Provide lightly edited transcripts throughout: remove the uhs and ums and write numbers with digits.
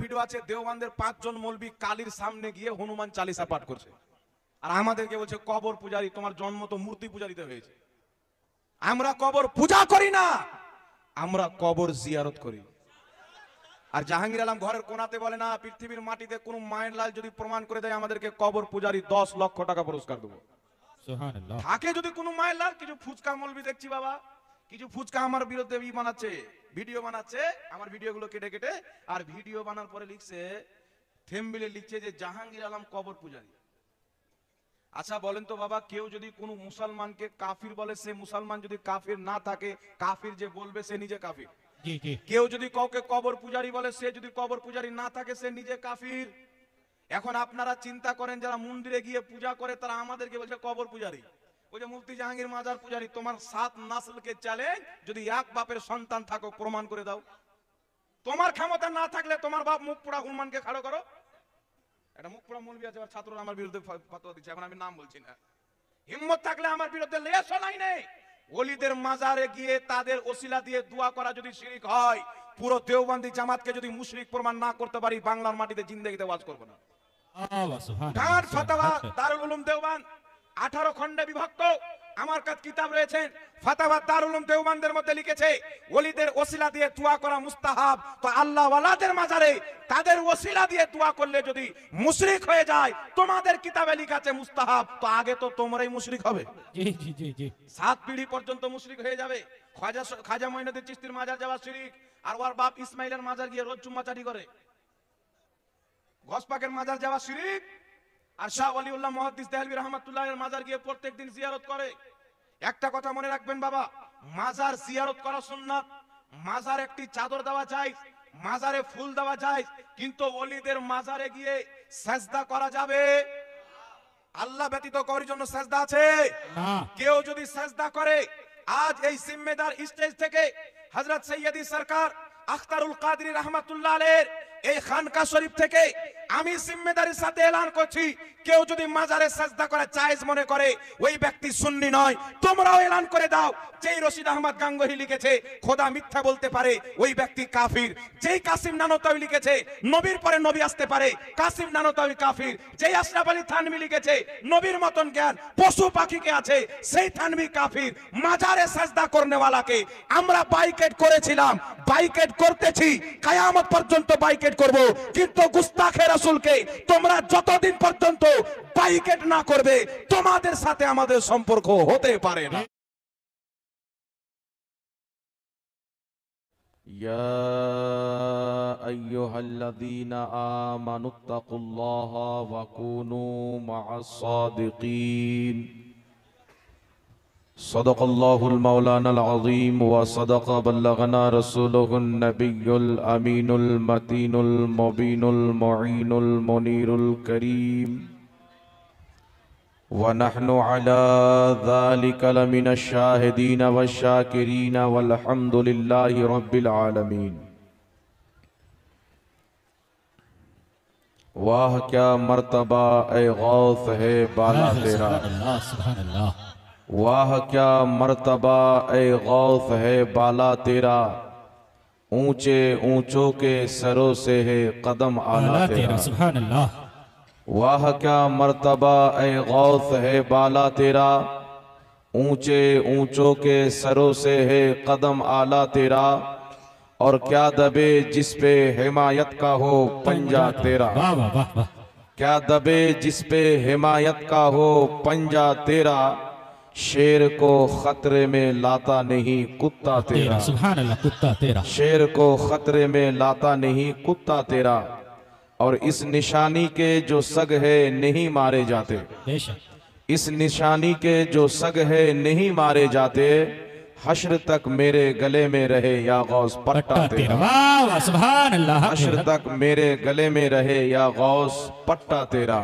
Video আছে দেওবন্দের 5 জন মৌলবি কালীর সামনে গিয়ে হনুমান চালিসা পাঠ করছে, আর আমাদেরকে বলছে কবর পূজারী, তোমার জন্ম তো মূর্তি পূজারিতে হয়েছে। আমরা কবর পূজা করি না, আমরা কবর জিয়ারত করি। আর জাহাঙ্গীর আলম ঘরের কোনাতে বলে না, পৃথিবীর মাটিতে কোন মায়ের লাল যদি প্রমাণ করে দেয় আমাদেরকে কবর পূজারী 10 লক্ষ টাকা পুরস্কার দেবো। সুবহানাল্লাহ। থাকে যদি কোনো মায়ের লাল, কিছু ফুচকা মৌলবি দেখছি বাবা, কিছু ফুচকা আমার বিরুদ্ধে বানাচ্ছে, ভিডিও বানাচ্ছে, আমার ভিডিওগুলো কেটে কেটে, আর ভিডিও বানার পরে লিখছে, থেমবিলে লিখছে যে জাহাঙ্গীর আলম কবর পূজারী। আচ্ছা বলেন তো বাবা, কেউ যদি কোনো মুসলমানকে কাফির বলে, সে মুসলমান যদি কাফির না থাকে, কাফির যে বলবে সে নিজে কাফির। কেউ যদি কাউকে কবর পূজারী বলে, সে যদি কবর পূজারী না থাকে, সে নিজে কাফির। এখন আপনারা চিন্তা করেন, যারা মন্দিরে গিয়ে পূজা করে তারা আমাদেরকে বলছে কবর পূজারী। ওই যে মুফতি জাহাঙ্গীর মাজার পূজারী, তোমার 7 নাসলকে চ্যালেঞ্জ, যদি এক বাপের সন্তান থাকো প্রমাণ করে দাও। তোমার ক্ষমতা না থাকলে তোমার বাপ মুখ পোড়া হনুমানকে খাড়ো করো। একটা মুখ পোড়া মৌলবি আছে, ছাত্ররা আমার বিরুদ্ধে ফতোয়া দিচ্ছে, এখন আমি নাম বলছি না। হিম্মত থাকলে আমার বিরুদ্ধে লেশও নাই নেই। ওলিদের মাজারে গিয়ে তাদের ওসিলা দিয়ে দোয়া করা যদি শিরক হয়, পুরো দেওবন্দি জামাতকে যদি মুশরিক প্রমাণ না করতে পারি, বাংলার মাটিতে জিন্দেগিতে ওয়াজ করব না। গান ফাতাওয়া দারুল উলুম দেওবন্দ 18 খণ্ডে বিভক্ত, আমার কাছে কিতাব রয়েছে। ফাতাওয়া দারুল উলুম দেওবন্দের মধ্যে লিখেছে, ওলিদের ওসিলা দিয়ে দোয়া করা মুস্তাহাব, তো আল্লাহ ওয়ালাদের মাজারে তাদের ওসিলা দিয়ে দোয়া করলে যদি মুশরিক হয়ে যায়, তোমাদের কিতাবে লেখা আছে মুস্তাহাব, তো আগে তো তোমরাই মুশরিক হবে। জি জি জি জি, 7 পিঢ়ি পর্যন্ত মুশরিক হয়ে যাবে। খাজা মঈনুদ্দিন চিশতির মাজার যাওয়া শিরক, আর ওর বাপ ইসমাইলের মাজার গিয়ে রোজ চুম্মাচাটি করে। গসপাকের মাজার যাওয়া শিরক, আর শাহ ওয়ালিউল্লাহ মুহাদ্দিস দেহলভী রাহমাতুল্লাহের মাজার গিয়ে প্রত্যেকদিন জিয়ারত করে। একটা কথা মনে রাখবেন বাবা, মাজার জিয়ারত করা সুন্নাত। মাজার একটি চাদর দেওয়া যায়, মাজারে ফুল দেওয়া যায়, কিন্তু ওলিদের মাজারে গিয়ে সেজদা করা যাবে? আল্লাহ ব্যতীত কারোর জন্য সেজদা আছে না। কেউ যদি সেজদা করে, আজ এই জিম্মেদার স্টেজ থেকে হযরত সৈয়দি সরকার আখতারুল কাদরি রাহমাতুল্লাহ আলাইহির এই খানকা শরীফ থেকে আমি জিম্মেদারির সাথে এলান করছি, কেউ যদি মাজারে সাজদা করা জায়েজ মনে করে, ওই ব্যক্তি সুন্নি নয়। তোমরাও এলান করে দাও, যেই রশিদ আহমদ গাঙ্গুহি লিখেছে খোদা মিথ্যা বলতে পারে, ওই ব্যক্তি কাফির। যেই কাসিম নানতাবি লিখেছে নবীর পরে নবী আসতে পারে, কাসিম নানতাবি কাফির। যেই আশরাফ আলী থানভী লিখেছে নবীর মতন জ্ঞান পশু পাখিকে আছে, সেই থানভী কাফির। মাজারে সাজদা করনেওয়ালাকে আমরা বাইকেট করেছিলাম, বাইকেট করতেছি, কিয়ামত পর্যন্ত বাইকেট করব, কিন্তু গুস্তাখে রাসূলকে তোমরা যতদিন পর্যন্ত বাইকেট না করবে, তোমাদের সাথে আমাদের সম্পর্ক হতে পারে না। ইয়া আইয়ুহাল্লাযীনা আমানুত্তাকুল্লাহা ওয়া কুনু মা'আস সাদিকিন। সদাকাল্লাহুল মাওলানাল আযীম ওয়া সাদাকা বাল্লাগানা রাসূলুহুন নাবিয়্যুল আমিনুল মাতিনুল মুবিনুল মুঈনুল মুনীরুল কারীম ওয়া নাহনু আলা যালিকা লামিনাশ শাহিদিনা ওয়াশ শাকিরিনা ওয়াল হামদুলিল্লাহি রাব্বিল আলামিন। वाह क्या मर्तबा ए गौस है बाला तेरा, सुभान अल्लाह। वाह क्या मर्तबा ए गौस है बाला तेरा, ऊंचे ऊंचों के सरों से है कदम आला तेरा, सुभान अल्लाह। वाह क्या मर्तबा ए गौस है बाला तेरा, ऊंचे ऊंचों के सरों से है कदम आला तेरा, और क्या दबे जिस पे हिमायत का हो पंजा तेरा, क्या दबे जिस पे हिमायत का हो पंजा तेरा, शेर को खतरे में लाता नहीं कुत्ता तेरा, सुभान अल्लाह। कुत्ता तेरा, शेर को खतरे में लाता नहीं कुत्ता तेरा, और इस निशानी के जो सग है नहीं मारे जाते, इस निशानी के जो सग है नहीं मारे जाते, हश्र तक मेरे गले में रहे या गौस पट्टा तेरा, सुभान अल्लाह। हश्र तक मेरे गले में रहे या गौस पट्टा तेरा।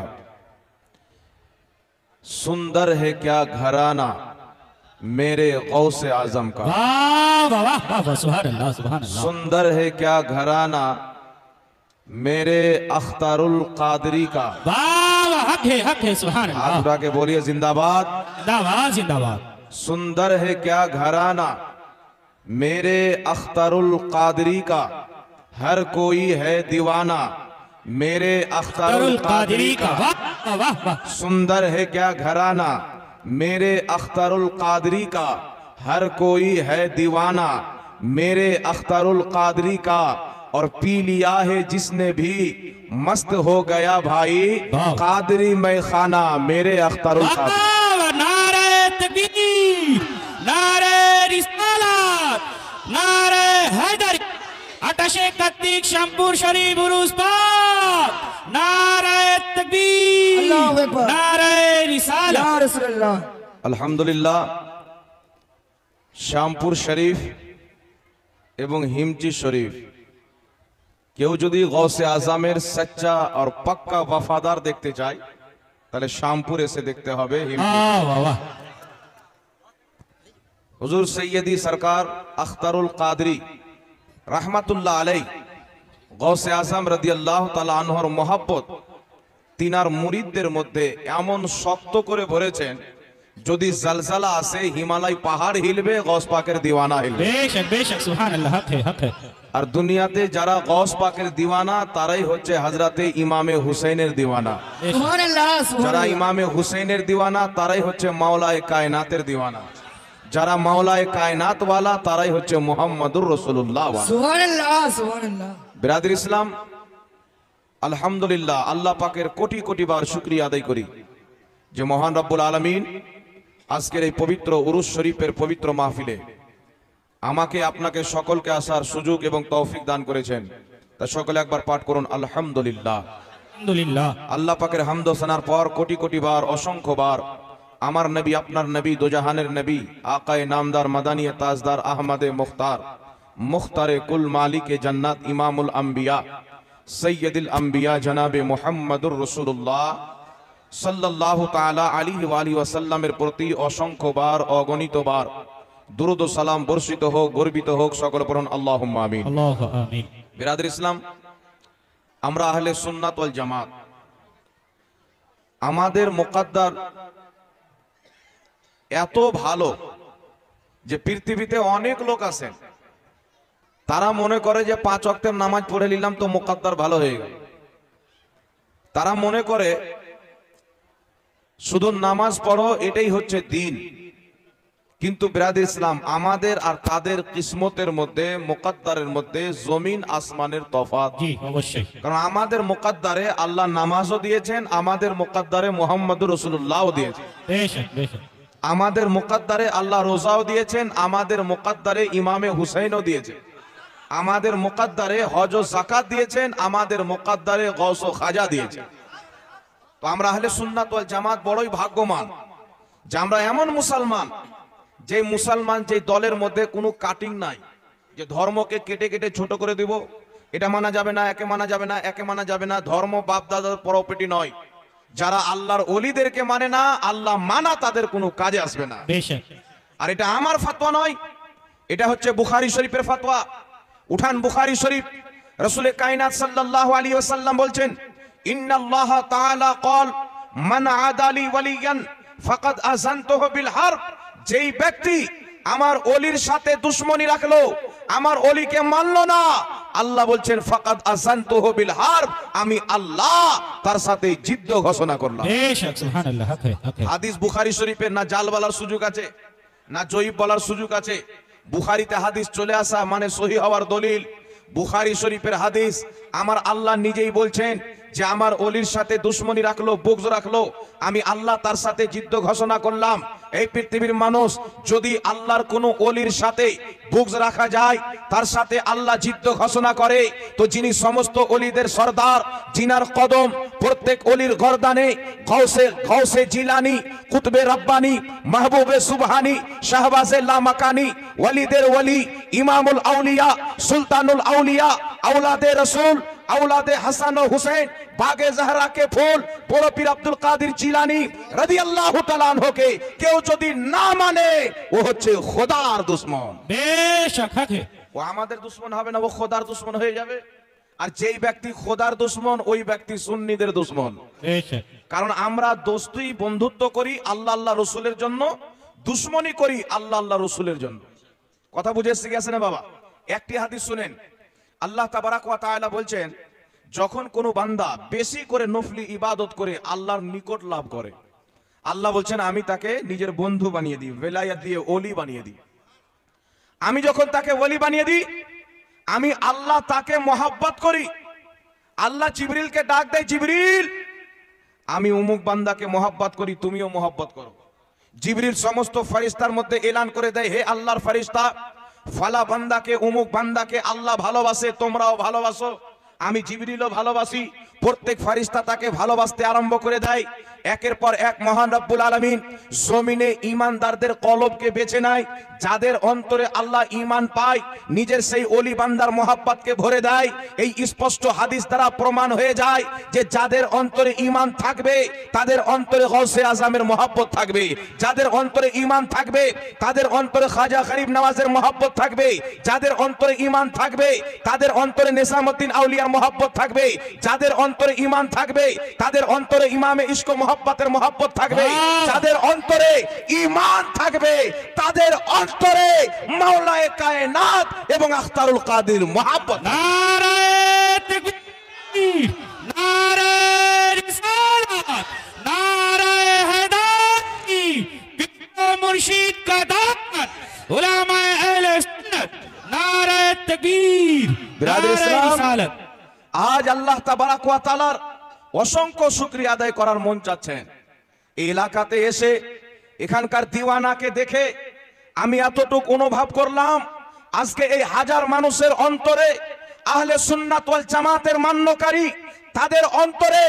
सुंदर है क्या घराना मेरे गौसे आजम का, सुभान अल्लाह, सुभान अल्लाह। सुंदर है क्या घराना मेरे अख्तारुल कादरी का, हक है, सुभान अल्लाह। हाथ उठा के बोलिए जिंदाबाद, जिंदाबाद, जिंदाबाद। सुंदर है क्या घराना मेरे अख्तारुल कादरी का, हर कोई है दीवाना मेरे अख्तरुल कादरी का। वाह वाह वाह। सुंदर है क्या घराना मेरे अख्तरुल कादरी का। हर कोई है दीवाना मेरे अख्तरुल कादरी का। और पी लिया है जिसने भी मस्त हो गया भाई कादरी मैं खाना मेरे अख्तरुल कादरी। वाह, नारे तकबीर, नारे रिसालत, नारे हैदर, 28 कार्तिक शामपुर शरीफ उरुस पाक, नारे तकबीर, अल्लाहु अकबर, नारे रिसालत। या रसूलल्लाह। अल्हम्दुलिल्लाह শ্যামপুর শরীফ এবং হিমচি শরীফ কেউ যদি গৌসে আজমের সচ্চা আর পাক্কা ওয়াফাদার দেখতে চায় তাহলে শ্যামপুর এসে দেখতে হবে হিমচি। वाह वाह वाह। হুজুর সৈয়দি সরকার আখতারুল কাদরি রহমাতুল্লাহ আলাই গৌসে আজম রাদিয়াল্লাহু তাআলা আনহুর মহব্বত তিনার মুরিদদের মধ্যে এমন শক্ত করে ভরেছেন যদি জলজলা আসে হিমালয় পাহাড় হিলবে গৌস পাকের দিওয়ানা হিলবে। बेशक सुभान अल्लाह, हक है हक है। আর দুনিয়াতে যারা গৌস পাকের দিওয়ানা তারাই হচ্ছে হযরতে ইমামে হুসাইনের দিওয়ানা। সুবহানাল্লাহ, যারা সুবহানাল্লাহ। ইমামে হুসাইনের দিওয়ানা তারাই হচ্ছে মাওলায়ে কায়নাতের দিওয়ানা। যারা মাওলায়ে কায়নাত ওয়ালা তারাই হচ্ছে মুহাম্মদুর রাসূলুল্লাহ ওয়ালা। সুবহানাল্লাহ, সুবহানাল্লাহ। বিরাদর ইসলাম, আলহামদুলিল্লাহ আল্লাহ পাকের কোটি কোটি বার শুকরিয়া আদায় করি যে মহান রব্বুল আলামিন আজকের এই পবিত্র উরুস শরীফের পবিত্র মাহফিলে আমাকে আপনাকে সকলকে আসার সুযোগ এবং তৌফিক দান করেছেন। তা সকলে একবার পাঠ করুন আলহামদুলিল্লাহ। अल्हम्दुलिल्लाह। আল্লাহ পাকের হামদ ও সানার পর কোটি কোটি বার অসংখ্য বার আমার নবী আপনার নবী দোজাহানের নবী আকায়ে নামদার মাদানী তাজদার আহমদে মুখতার মুখতারে কুল মালিকে জান্নাত ইমামুল আম্বিয়া সৈয়দুল আম্বিয়া জনাবে মুহাম্মদুর রাসূলুল্লাহ সাল্লাল্লাহু তাআলা আলাইহি ওয়া আলিহি ওয়াসাল্লামের প্রতি অসংখ্য বার অগণিত বার দুরূদ ও সালাম বর্ষিত হোক গর্বিত হোক সকলে পড়ুন আল্লাহুম্মা আমিন। अल्लाह आमीन। বিরাদর ইসলাম, আমরা আহলে সুন্নাত ওয়াল জামাত আমাদের মুকদ্দার এত ভালো যে পৃথিবীতে অনেক লোক আছেন তারা মনে করে যে 5 ওয়াক্তের নামাজ পড়ে নিলাম তো মুকদ্দার ভালো হয়ে গেল। তারা মনে করে শুধু নামাজ পড়ো এটাই হচ্ছে দিন। কিন্তু বিরাদর ইসলাম, আমাদের আর তাদের কিসমতের মধ্যে মুকদ্দারের মধ্যে জমিন আসমানের তফাৎ। जी अवश्य। কারণ আমাদের মুকদ্দারে আল্লাহ নামাজও দিয়েছেন, আমাদের মুকদ্দারে মুহাম্মদুর রাসূলুল্লাহও দিয়েছেন, बेशक बेशक। আমাদের মুকদ্দারে আল্লাহ রোজাও দিয়েছেন, আমাদের মুকদ্দারে ইমামে হুসাইনও দিয়েছেন, আমাদের মুকদ্দারে হজ ও যাকাত দিয়েছেন, আমাদের মুকদ্দারে গৌস ও খাজা দিয়েছেন। তো আমরা আহলে সুন্নাত ওয়াল জামাত বড়ই ভাগ্যবান যে আমরা এমন মুসলমান যে দলের মধ্যে কোনো কাটিং নাই, যে ধর্মকে কেটে কেটে ছোট করে দিব, এটা মানা যাবে না, একে মানা যাবে না, একে মানা যাবে না। ধর্ম বাপ দাদার প্রপার্টি নয়। যারা আল্লাহর ওলিদেরকে মানে না, আল্লাহ মানা তাদের কোনো কাজে আসবে না। बेशक। আর এটা আমার ফতোয়া নয়, এটা হচ্ছে বুখারী শরীফের ফতোয়া। উঠান বুখারী শরীফ, রাসূল কায়নাত সাল্লাল্লাহু আলাইহি ওয়াসাল্লাম বলছেন, ইন্নাল্লাহ তাআলা ক্বাল মান আদালি ওয়ালিয়ান ফাকাদ আযানতুহু বিল হারব। যেই ব্যক্তি আমার ওলির সাথে দুশমনি রাখলো, আমার ওলিকে মানলো না, আল্লাহ বলছেন ফাকাদ আযানতুহু বিল হারব, আমি আল্লাহ তার সাথে যুদ্ধ ঘোষণা করলাম। बेशक सुभान अल्लाह, हक है हक है। হাদিস বুখারী শরীফে না জাল বলার সুযোগ আছে না জয়ীব বলার সুযোগ আছে। বুখারীতে হাদিস চলে আসা মানে সহিহ হওয়ার দলিল। বুখারী শরীফের হাদিস, আমার আল্লাহ নিজেই বলছেন যে আমার ওলির সাথে দুশমনি রাখলো, বুগজ রাখলো, আমি আল্লাহ তার সাথে যুদ্ধ ঘোষণা করলাম। এই পৃথিবীর মানুষ যদি আল্লাহর কোনো ওলির সাথে বুগজ রাখা যায়, তার সাথে আল্লাহ যুদ্ধ ঘোষণা করে, তো যিনি সমস্ত ওলিদের সরদার, জিনার কদম প্রত্যেক ওলির গর্দানে গৌসে জিলানি, কুতবে রব্বানি, মাহবুবে সুবহানি, শাহবাজে লামাকানি, ওলিদের ওলি, ইমামুল আউলিয়া, সুলতানুল আউলিয়া, আওলাদে রাসূল, আওলাদে হাসান ও হুসেন, বাগে জাহরা কে ফুল, বড় পীর আব্দুল কাদের জিলানী রাদিয়াল্লাহু তাআলা আনহুকে কেউ যদি না মানে ও হচ্ছে খোদার দুশমন। बेशक हक है। ও আমাদের দুশমন হবে না, ও খোদার দুশমন হয়ে যাবে। আর যেই ব্যক্তি খোদার দুশমন ওই ব্যক্তি সুন্নিদের দুশমন। बेशक। কারণ আমরা দোস্তি বন্ধুত্ব করি আল্লাহ আল্লাহ রসুলের জন্য, দুশমনি করি আল্লাহ আল্লাহ রসুলের জন্য। কথা বুঝে এসে গেছে না বাবা? একটি হাদিস শুনেন, আল্লাহ তাবারাক ওয়া তাআলা বলছেন, যখন কোনো বান্দা বেশি করে নফলি ইবাদত করে আল্লাহর নিকট লাভ করে, আল্লাহ বলছেন আমি তাকে নিজের বন্ধু বানিয়ে দিই, বেলায়াত দিয়ে ওলি বানিয়ে দিই। আমি যখন তাকে ওলি বানিয়ে দিই, আমি আল্লাহ তাকে মহাব্বত করি। আল্লাহ জিবরিলকে ডাক দেয়, জিবরিল আমি অমুক বান্দাকে মহাব্বত করি, তুমিও মহাব্বত করো। জিবরিল সমস্ত ফেরেশতার মধ্যে এলান করে দেয়, হে আল্লাহর ফেরেশতা, ফালা বান্দাকে অমুক বান্দাকে আল্লাহ ভালোবাসে, তোমরাও ভালোবাসো। আমি জিবরিলও ভালোবাসি। প্রত্যেক ফেরেশতা তাকে ভালোবাসতে আরম্ভ করে দেয়। একের পর এক মহান রব্বুল আলামিন জমিনে ঈমানদারদের কলবকে বেছে নেয়, যাদের অন্তরে আল্লাহ ঈমান পায়, নিজের সেই ওলি বান্দার মহাব্বতকে ভরে দেয়। এই স্পষ্ট হাদিস দ্বারা প্রমাণ হয়ে যায় যে যাদের অন্তরে ঈমান থাকবে তাদের অন্তরে গৌসে আজমের মহাব্বত থাকবে, যাদের অন্তরে ঈমান থাকবে তাদের অন্তরে খাজা গরিব নওয়াজের মহাব্বত থাকবে, যাদের অন্তরে ঈমান থাকবে তাদের অন্তরে নেসামউদ্দিন আউলিয়ার মহাব্বত থাকবে, যাদের অন্তরে ঈমান থাকবে তাদের অন্তরে ইমামে ইশক মহাব্বতের মহাব্বত থাকবে, যাদের অন্তরে ঈমান থাকবে তাদের অন্তরে মাওলায়ে কায়নাত এবং আখতারুল কাদির মহাব্বত। নারে তাকবীর, নারে রিসালাত, নারে হেদায়েতি, মুর্শিদ কা দাওয়াত, উলামায়ে আহলে সুন্নাত, নারে তাকবীর, বিরাদর নারে ইসলাম, রিসালাত। আজ আল্লাহ তাবারাক ওয়া তাআলার অসংখ্য শুকরিয়া আদায় করার মন চাচ্ছেন। এই এলাকাতে এসে এখানকার দিওয়ানাকে দেখে আমি এতটুকু অনুভব করলাম, আজকে এই হাজার মানুষের অন্তরে আহলে সুন্নাত ওয়াল জামাতের মান্যকারী, তাদের অন্তরে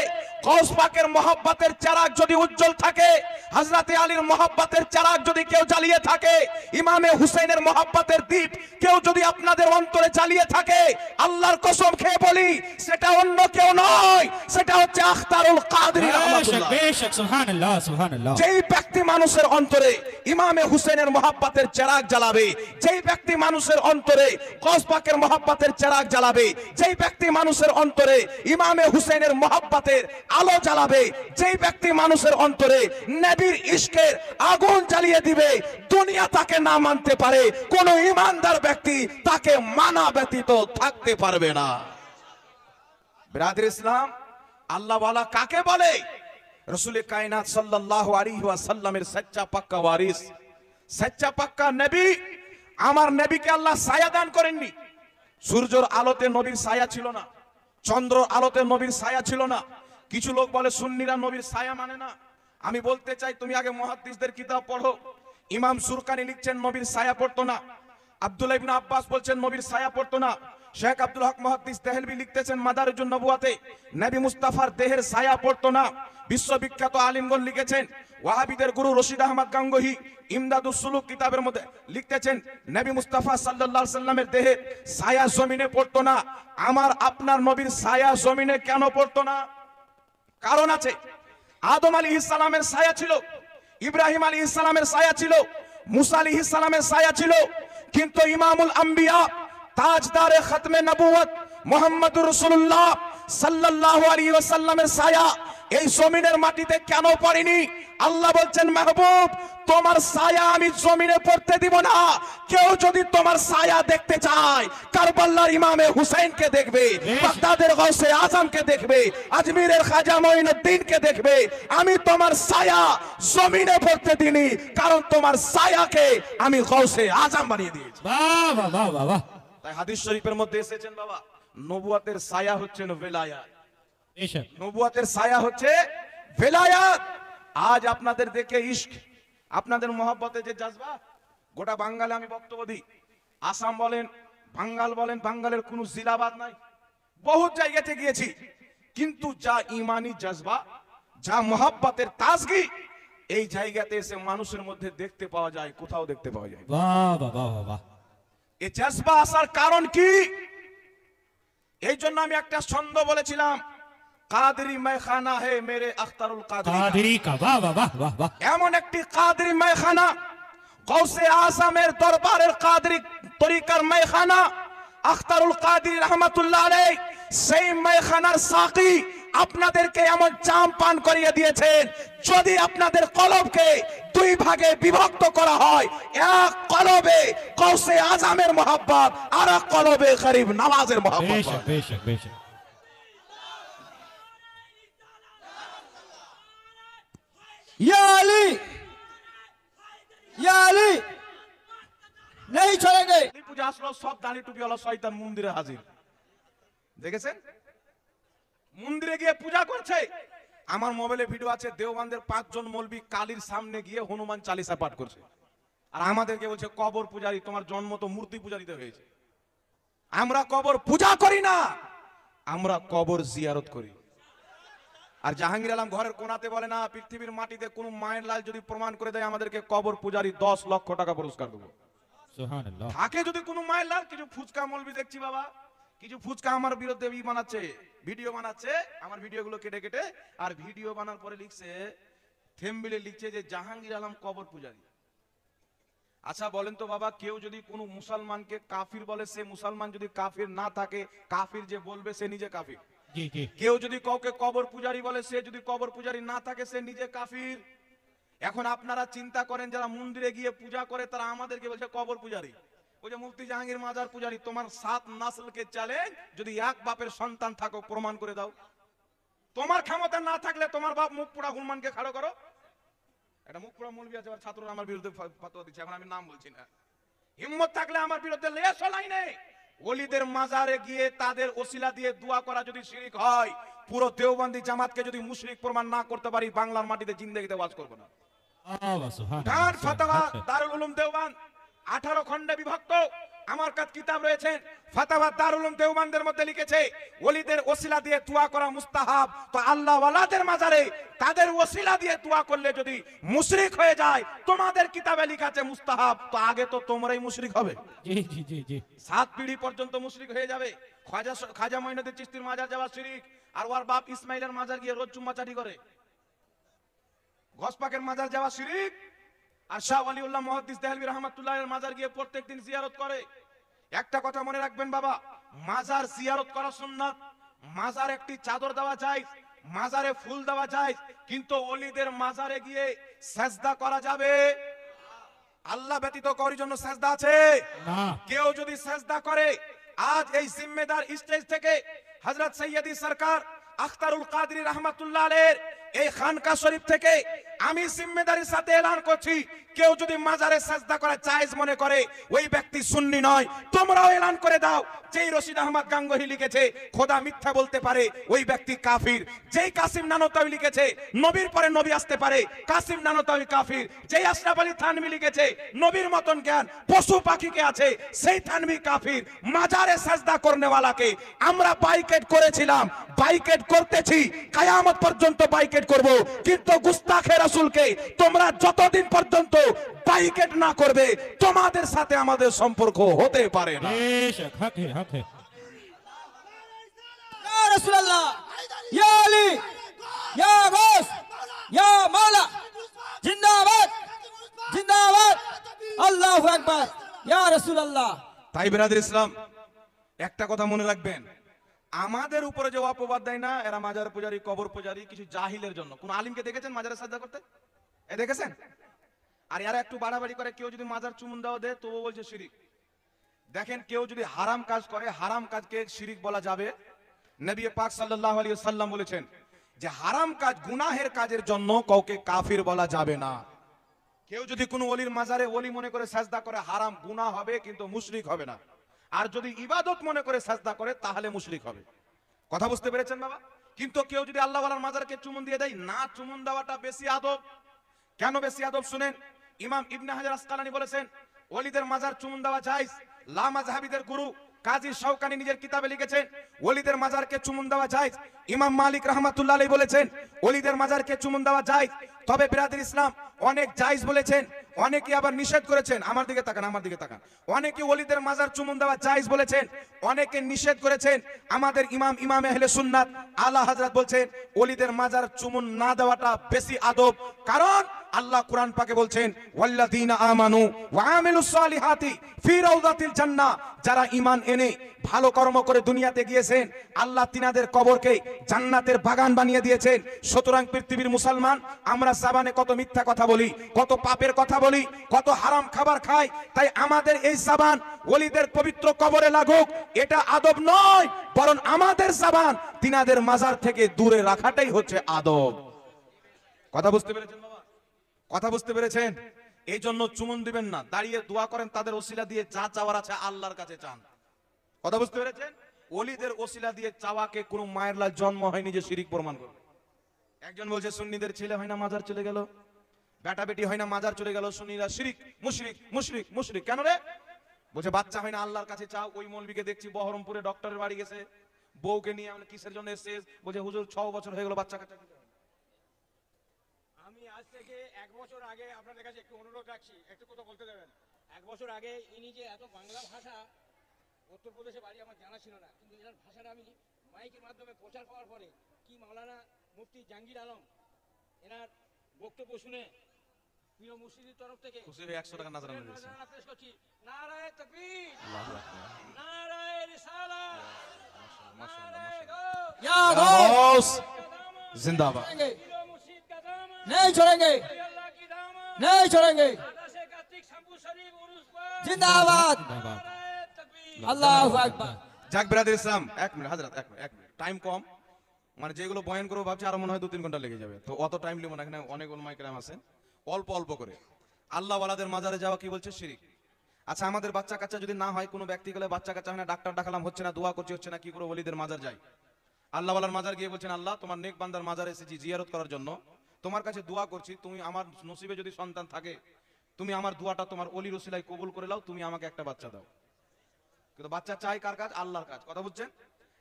গৌস পাকের মহব্বতের চারাক যদি উজ্জ্বল থাকে, হযরতে আলীর মহব্বতের চারাক যদি কেউ জ্বালিয়ে থাকে, ইমামে হুসাইনের মহব্বতের দীপ কেউ যদি আপনাদের অন্তরে জ্বালিয়ে থাকে, আল্লাহর কসম খেয়ে বলি সেটা অন্য কেউ নয়, সেটা হচ্ছে আখতারুল কাদরী রাহমাতুল্লাহ। বেশক, সুবহানাল্লাহ, সুবহানাল্লাহ। যেই ব্যক্তি মানুষের অন্তরে ইমামে হুসেনের মহব্বতের চেরাগ জ্বালাবে, যেই ব্যক্তি মানুষের অন্তরে গৌস পাকের মহব্বতের চেরাগ জ্বালাবে, যেই ব্যক্তি মানুষের অন্তরে ইমামে হুসেনের মহব্বতের আলো জ্বালাবে, যেই ব্যক্তি মানুষের অন্তরে নবীর ইশকের আগুন জ্বালিয়ে দিবে, দুনিয়া তাকে না মানতে পারে, কোন ঈমানদার ব্যক্তি তাকে মানা ব্যতীত থাকতে পারবে না। বিরাদর ইসলাম, আল্লাহ ওয়ালা কাকে বলে? রাসূল কায়নাত সাল্লাল্লাহু আলাইহি ওয়াসাল্লামের সচ্চা পাক্কা ওয়ারিস, সচ্চা পাক্কা নবী। আমার নবীকে আল্লাহ ছায়া দান করেননি। সূর্যের আলোতে নবীর ছায়া ছিল না, চন্দ্রের আলোতে নবীর ছায়া ছিল না। কিছু লোক বলে সুন্নিরা নবীর ছায়া মানে না। আমি বলতে চাই, তুমি আগে মুহাদ্দিসদের কিতাব পড়ো। ইমাম সুরকানি লিখছেন নবীর ছায়া পড়তো না। আব্দুল্লাহ ইবনে আব্বাস বলছেন নবীর ছায়া পড়তো না। শেখ আব্দুল হক মুহাদ্দিস দেহলভী লিখতেছেন মাদারিজুন নবুয়াতে নবী মুস্তাফার দেহের ছায়া পড়তো না। বিশ্ববিখ্যাত আলিমগণ লিখেছেন, ওয়াহাবিদের গুরু রশিদ আহমদ গাঙ্গোহী ইমদাদুস সুলুক কিতাবের মধ্যে লিখতেছেন নবী মুস্তাফা সাল্লাল্লাহু আলাইহি সাল্লামের দেহের ছায়া জমিনে পড়তো না। আমার আপনার নবীর ছায়া জমিনে কেন পড়তো না? কারণ আছে। আদম আলাইহিস সালামের ছায়া ছিল, ইব্রাহিম আলাইহিস সালামের ছায়া ছিল, মুসা আলাইহিস সালামের ছায়া ছিল, কিন্তু ইমামুল আম্বিয়া তাজদারে খতমে নবুয়ত মুহাম্মদুর রাসূলুল্লাহ সাল্লাল্লাহু আলাইহি ওয়াসাল্লামের ছায়া এই জমিনের মাটিতে কেন পড়েনি? আল্লাহ বলছেন, মাহবুব তোমার ছায়া আমি জমিনে পড়তে দিব না। কেউ যদি তোমার ছায়া দেখতে চায়, কারবালার ইমামে হুসাইনকে দেখবে, বাগদাদের গৌসে আজমকে দেখবে, আজমিরের খাজা মঈনুদ্দিনকে দেখবে। আমি তোমার ছায়া জমিনে পড়তে দিনি, কারণ তোমার ছায়াকে আমি গৌসে আজম বানিয়ে দিয়েছি। বাহ বাহ বাহ বাহ বাহ। তাই হাদিস শরীফের মধ্যে এসেছেন বাবা, নবুয়তের ছায়া হচ্ছে ভেলায়াত, বেশক, নবুয়তের ছায়া হচ্ছে ভেলায়াত। আজ আপনাদের দেখে ইশক, আপনাদের মহব্বতে যে জজবা, গোটা বাঙ্গালে আমি বক্তব্য দিই, আসাম বলেন, বাঙ্গাল বলেন, বাঙ্গালের কোনো জিলাবাদ নাই, বহুত জায়গাতে গিয়েছি, কিন্তু যা ইমানি জজবা, যা মহব্বতের তাজগি, এই জায়গাতে এসে মানুষের মধ্যে দেখতে পাওয়া যায়, কোথাও দেখতে পাওয়া যায়। বাহ বাহ বাহ বাহ। এই জজবা আসার কারণ কি? এই জন্য আমি একটা ছন্দ বলেছিলাম, কাদরি মেখানা হে মেরে আখতারুল কাদরি। কাদরি কা, বাহ বাহ বাহ বাহ বাহ। এমন একটি কাদরি মেখানা, গৌসে আজমের দরবারের কাদরি তরিকার মেখানা, আখতারুল কাদরি রহমাতুল্লাহ আলাইহি, সেই মেখানার সাকি আপনাদেরকে এমন জাম পান করিয়ে দিয়েছেন, যদি আপনাদের কলবকে দুই ভাগে বিভক্ত করা হয়, এক কলবে কৌসে আজমের মোহাব্বত, আর এক কলবে গরিব নামাজের মোহাব্বত। बेशक बेशक बेशक या अली, या अली, नहीं छोड़ेंगे। কালী পূজা আসলো, সব দাড়ি টুপিওয়ালা শয়তান মন্দিরে হাজির। দেখেছেন মন্দিরে গিয়ে পূজা করছে। আমার মোবাইলে ভিডিও আছে, দেওবন্দের 5 জন মৌলবি কালীর সামনে গিয়ে হনুমান চালিসা পাঠ করছে, আর আমাদেরকে বলছে কবর পূজারি, তোমার জন্ম তো মূর্তি পূজারিতে হয়েছে। আমরা কবর পূজা করি না, আমরা কবর জিয়ারত করি। আর জাহাঙ্গীর আলম ঘরের কোনাতে বলে না, পৃথিবীর মাটিতে কোন মায়ের লাল যদি প্রমাণ করে দেয় আমাদেরকে কবর পূজারি 10 লক্ষ টাকা পুরস্কার দেবো। सुभान अल्लाह থাকে যদি কোনো মায়ের লাল। কিছু ফুচকা মৌলবি দেখছি বাবা, কিছু ফুচকা আমার বিরুদ্ধে বানাচ্ছে, ভিডিও বানাচ্ছে, আমার ভিডিওগুলো কেটে কেটে, আর ভিডিও বানার পরে লিখছে, থেমবিলে লিখছে যে জাহাঙ্গীর আলম কবর পূজারি। আচ্ছা বলেন তো বাবা, কেউ যদি কোনো মুসলমানকে কাফির বলে, সে মুসলমান যদি কাফির না থাকে, কাফির যে বলবে সে নিজে কাফির। जी जी কেউ যদি কাউকে কবর পূজারি বলে, সে যদি কবর পূজারি না থাকে, সে নিজে কাফির। এখন আপনারা চিন্তা করেন, যারা মন্দিরে গিয়ে পূজা করে তারা আমাদেরকে বলছে কবর পূজারি। ওই যে মুফতি জাহাঙ্গীর মাজার পূজারি, তোমার 7 নাসলকে চ্যালেঞ্জ, যদি এক বাপের সন্তান থাকো প্রমাণ করে দাও। তোমার ক্ষমতা না থাকলে তোমার বাপ মুখ পোড়া হুলমানকে খাড়ো করো। এটা মুখ পোড়া মৌলবি আছে, ছাত্ররা আমার বিরুদ্ধে ফতোয়া দিচ্ছে, এখন আমি নাম বলছি না। হিম্মত থাকলে আমার বিরুদ্ধে লেশ হলাই নেই। ওলিদের মাজারে গিয়ে তাদের ওসিলা দিয়ে দোয়া করা যদি শিরক হয়, পুরো দেওবন্দি জামাতকে যদি মুশরিক প্রমাণ না করতে পারি, বাংলার মাটিতে জিন্দেগিতে ওয়াজ করব না। आवा सुभान ডান अल्लाह ফাতাওয়া দারুল উলুম দেওবন্দ 18 খণ্ডে বিভক্ত। আমার কাছে কিতাব রয়েছে, ফাতাওয়া দারুল উলুম দেওবন্দের মধ্যে লিখেছে ওলিদের ওসিলা দিয়ে দোয়া করা মুস্তাহাব। তো আল্লাহ ওয়ালাদের মাজারে তাদের ওসিলা দিয়ে দোয়া করলে যদি মুশরিক হয়ে যায়, তোমাদের কিতাবে লেখা আছে মুস্তাহাব, তো আগে তো তোমরাই মুশরিক হবে। जी जी जी जी 7 পিঢ়ি পর্যন্ত মুশরিক হয়ে যাবে। খাজা মঈনুদ্দিন চিশতির মাজার যাওয়া শিরিক, আর ওর বাপ ইসমাইলের মাজার গিয়ে রোজ চুম্মাচাটি করে। গসপাকের মাজার যাওয়া শিরিক, আর শাহ ওয়ালিউল্লাহ মুহাদ্দিস দেহলভী রাহমাতুল্লাহের মাজার গিয়ে প্রত্যেকদিন জিয়ারত করে। একটা কথা মনে রাখবেন বাবা, মাজার জিয়ারত করা সুন্নাত। মাজার একটি চাদর দেওয়া যায়, মাজারে ফুল দেওয়া যায়, কিন্তু ওলিদের মাজারে গিয়ে সেজদা করা যাবে। আল্লাহ ব্যতীত কারোর জন্য সেজদা আছে? ना কেউ যদি সেজদা করে, আজ এই জিম্মেদার স্টেজ থেকে হযরত সৈয়দি সরকার আখতারুল কাদরি রাহমাতুল্লাহ আলাইহির এই খানকা শরীফ থেকে আমি জিম্মেদারির সাথে এলান করছি, কেউ যদি মাজারে সেজদা করা জায়েজ মনে করে, ওই ব্যক্তি সুন্নি নয়। তোমরাও এলান করে দাও, যেই রশিদ আহমদ গাঙ্গুহি লিখেছে খোদা মিথ্যা বলতে পারে, ওই ব্যক্তি কাফির। যেই কাসিম নানতাবি লিখেছে নবীর পরে নবী আসতে পারে, কাসিম নানতাবি কাফির। যেই আশরাফ আলী থানভী লিখেছে নবীর মতন জ্ঞান পশু পাখিকে আছে, সেই থানভী কাফির। মাজারে সেজদা করনে ওয়ালাকে আমরা বাইকেট করেছিলাম, বাইকেট করতেছি, কিয়ামত পর্যন্ত বাইকেট করব। কিন্তু গুস্তাখে রাসূলকে তোমরা যতদিন পর্যন্ত বাইকেট না করবে, তোমাদের সাথে আমাদের সম্পর্ক হতে পারে না। बेशक हक है या रसूल अल्लाह, या अली, या गौस, या मौला, जिंदाबाद, जिंदाबाद, अल्लाहु अकबर, या रसूल अल्लाह। তাই বিরাদর ইসলাম, একটা কথা মনে রাখবেন, আমাদের উপরে যে অপবাদ দেয় না, এরা মাজার পূজারি, কবর পূজারি, কিছু জাহিলের জন্য। কোন আলিমকে দেখেছেন মাজারে সাজদা করতে? এ দেখেছেন? আর এরা একটু বাড়াবাড়ি করে, কেউ যদি মাজার চুমুন দেওয়া দেয় তো বলছে শিরিক। দেখেন, কেউ যদি হারাম কাজ করে, হারাম কাজকে শিরিক বলা যাবে? নবী পাক সাল্লাল্লাহু আলাইহি ওয়াসাল্লাম বলেছেন যে হারাম কাজ, গুনাহের কাজের জন্য কাউকে কাফির বলা যাবে না। কেউ যদি কোনো ওলির মাজারে ওলি মনে করে সাজদা করে, হারাম গুনাহ হবে, কিন্তু মুশরিক হবে না। আর যদি ইবাদত মনে করে সাজদা করে, তাহলে মুশরিক হবে। কথা বুঝতে পেরেছেন বাবা? কিন্তু কেউ যদি আল্লাহ ওয়ালার মাজারকে চুমুন দিয়ে দেয়, না চুমুন দেওয়াটা বেশি আদব। কেন বেশি আদব শুনেন। ইমাম ইবনে হাজার আসকালানি বলেছেন ওলিদের মাজার চুমুন দেওয়া জায়েজ। লা মাযহাবিদের গুরু কাজী শাওকানি নিজের কিতাবে লিখেছেন ওলিদের মাজারকে চুমুন দেওয়া জায়েজ। ইমাম মালিক রাহমাতুল্লাহ আলাইহি বলেছেন ওলিদের মাজারকে চুমুন দেওয়া জায়েজ। তবে বিরাদর ইসলাম, অনেক জায়েজ বলেছেন, অনেকে আবার নিষেধ করেছেন। আমার দিকে তাকান, আমার দিকে তাকান। অনেকে ওলিদের মাজার চুমুন দেওয়া জায়েজ বলেছেন, অনেকে নিষেধ করেছেন। আমাদের ইমাম আহলে সুন্নাত আলা হযরত বলছেন ওলিদের মাজার চুমুন না দেওয়াটা বেশি আদব। কারণ আল্লাহ কোরআন পাকে বলছেন ওয়াল্লাযীনা আমানু ওয়া আমিলুস সালিহাতি ফি রাউযাতিল জান্নাহ, যারা ঈমান এনে ভালো কর্ম করে দুনিয়াতে গিয়েছেন আল্লাহ তিনাদের কবরকে জান্নাতের বাগান বানিয়ে দিয়েছেন। সুতরাং পৃথিবীর মুসলমান, আমরা সাবানে কত মিথ্যা কথা বলি, কত পাপের কথা বলি, কত হারাম খাবার খাই, তাই আমাদের এই সাবান ওলিদের পবিত্র কবরে লাগুক এটা আদব নয়, বরং আমাদের সাবান তিনাদের মাজার থেকে দূরে রাখাটাই হচ্ছে আদব। কথা বুঝতে পেরেছেন বাবা? কথা বুঝতে পেরেছেন? এই জন্য চুমন দিবেন না, দাঁড়িয়ে দোয়া করেন, তাদের ওসিলা দিয়ে যা চাওয়ার আছে আল্লাহর কাছে চান। কথা বুঝতে পেরেছেন? ওলিদের ওসিলা দিয়ে চাওয়াকে কোন মায়ের লাল জন্ম হয়নি যে শিরিক প্রমাণ করবে। একজন বলছে সুন্নিদের ছেলে হয় না মাজার চলে গেল, বেটা বেটি হয় না মাজার চলে গেল, সুন্নিরা শিরিক, মুশরিক মুশরিক মুশরিক। কেন রে? বলছে বাচ্চা হয় না আল্লাহর কাছে চাও। ওই মৌলবীকে দেখছি বহরমপুরে ডক্টরের বাড়ি গেছে, বউকে নিয়ে আমরা কিসের জন্য এসেছে, বলছে হুজুর 6 বছর হয়ে গেল বাচ্চা কাচ্চা। আমি আজ থেকে 1 বছর আগে আপনাদের কাছে একটু অনুরোধ রাখছি, একটু কথা বলতে দেবেন। 1 বছর আগে ইনি যে এত বাংলা ভাষা, উত্তরপ্রদেশে বাড়ি আমার জানা ছিল না, কিন্তু এনার ভাষাটা আমি মাইকের মাধ্যমে প্রচার পাওয়ার পরে কি মাওলানা মুফতি জাহাঙ্গীর আলম এনার বক্তব্য শুনে প্রিয় মুর্শিদের তরফ থেকে খুশি হয়ে 100 টাকা নাজরানা দিয়েছে। নাজরানা পেশ করছি। নারায়ে তাকবীর, নারায়ে রিসালাত, নারায়ে গৌস, या गौस जिंदाबाद। प्रिय मुर्शिद का दामन, नहीं छोड़ेंगे, अल्लाह की दामन, नहीं छोड़ेंगे। 10 कार्तिक शंभू शरीफ उर्स पर जिंदाबाद, नाराये तकबीर। अल्लाहु अकबर। যাক ব্রাদার ইসলাম, 1 মিনিট হাজরাত, 1 মিনিট, টাইম কম, মানে যেগুলো বয়ান করবো ভাবছি আরো মনে হয় 2-3 ঘন্টা লেগে যাবে, তো অত টাইম নেব না, এখানে অনেক ওলামায়ে কেরাম আছেন, অল্প অল্প করে। আল্লাহ ওয়ালাদের মাজারে যাওয়া কি বলছে? শিরিক। আচ্ছা, আমাদের বাচ্চা কাচ্চা যদি না হয়, কোনো ব্যক্তি গেলে বাচ্চা কাচ্চা হয় না, ডাক্তার দেখালাম হচ্ছে না, দোয়া করছি হচ্ছে না, কি করে ওলিদের মাজার যাই? আল্লাহ ওয়ালার মাজার গিয়ে বলছেন আল্লাহ তোমার নেক বান্দার মাজারে এসেছি জিয়ারত করার জন্য, তোমার কাছে দোয়া করছি, তুমি আমার নসিবে যদি সন্তান থাকে তুমি আমার দোয়াটা তোমার ওলির ওসিলায় কবুল করে নাও, তুমি আমাকে একটা বাচ্চা দাও। কিন্তু বাচ্চা চাই কার কাজ? আল্লাহর কাজ। কথা বুঝছেন?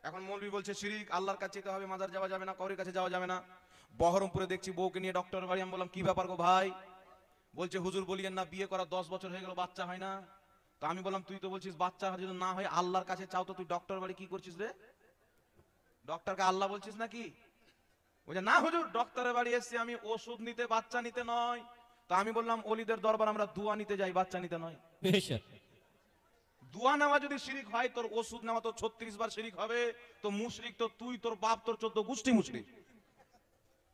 এখন মৌলবি বলছে শিরিক, আল্লাহর কাছে যেতে হবে, মাজার যাওয়া যাবে না, কবরের কাছে যাওয়া যাবে না। বহরমপুরে দেখছি বউকে নিয়ে ডক্টরের বাড়ি, আমি বললাম কি ব্যাপার গো ভাই? বলছে হুজুর বলিয়েন না, বিয়ে করা 10 বছর হয়ে গেল বাচ্চা হয় না। তো আমি বললাম তুই তো বলছিস বাচ্চা যদি না হয় আল্লাহর কাছে চাও, তো তুই ডক্টর বাড়ি কি করছিস রে? ডক্টরকে আল্লাহ বলছিস নাকি? বলছে না হুজুর, ডক্টরের বাড়ি এসেছি আমি ওষুধ নিতে, বাচ্চা নিতে নয়। তো আমি বললাম ওলিদের দরবার আমরা দোয়া নিতে যাই, বাচ্চা নিতে নয়। बेशक দোয়া নেওয়া যদি শিরিক হয়, তোর ওষুধ নেওয়া তো 36 বার শিরিক হবে, তো মুশরিক তো তুই, তোর বাপ, তোর 14 গোষ্ঠী মুশরিক।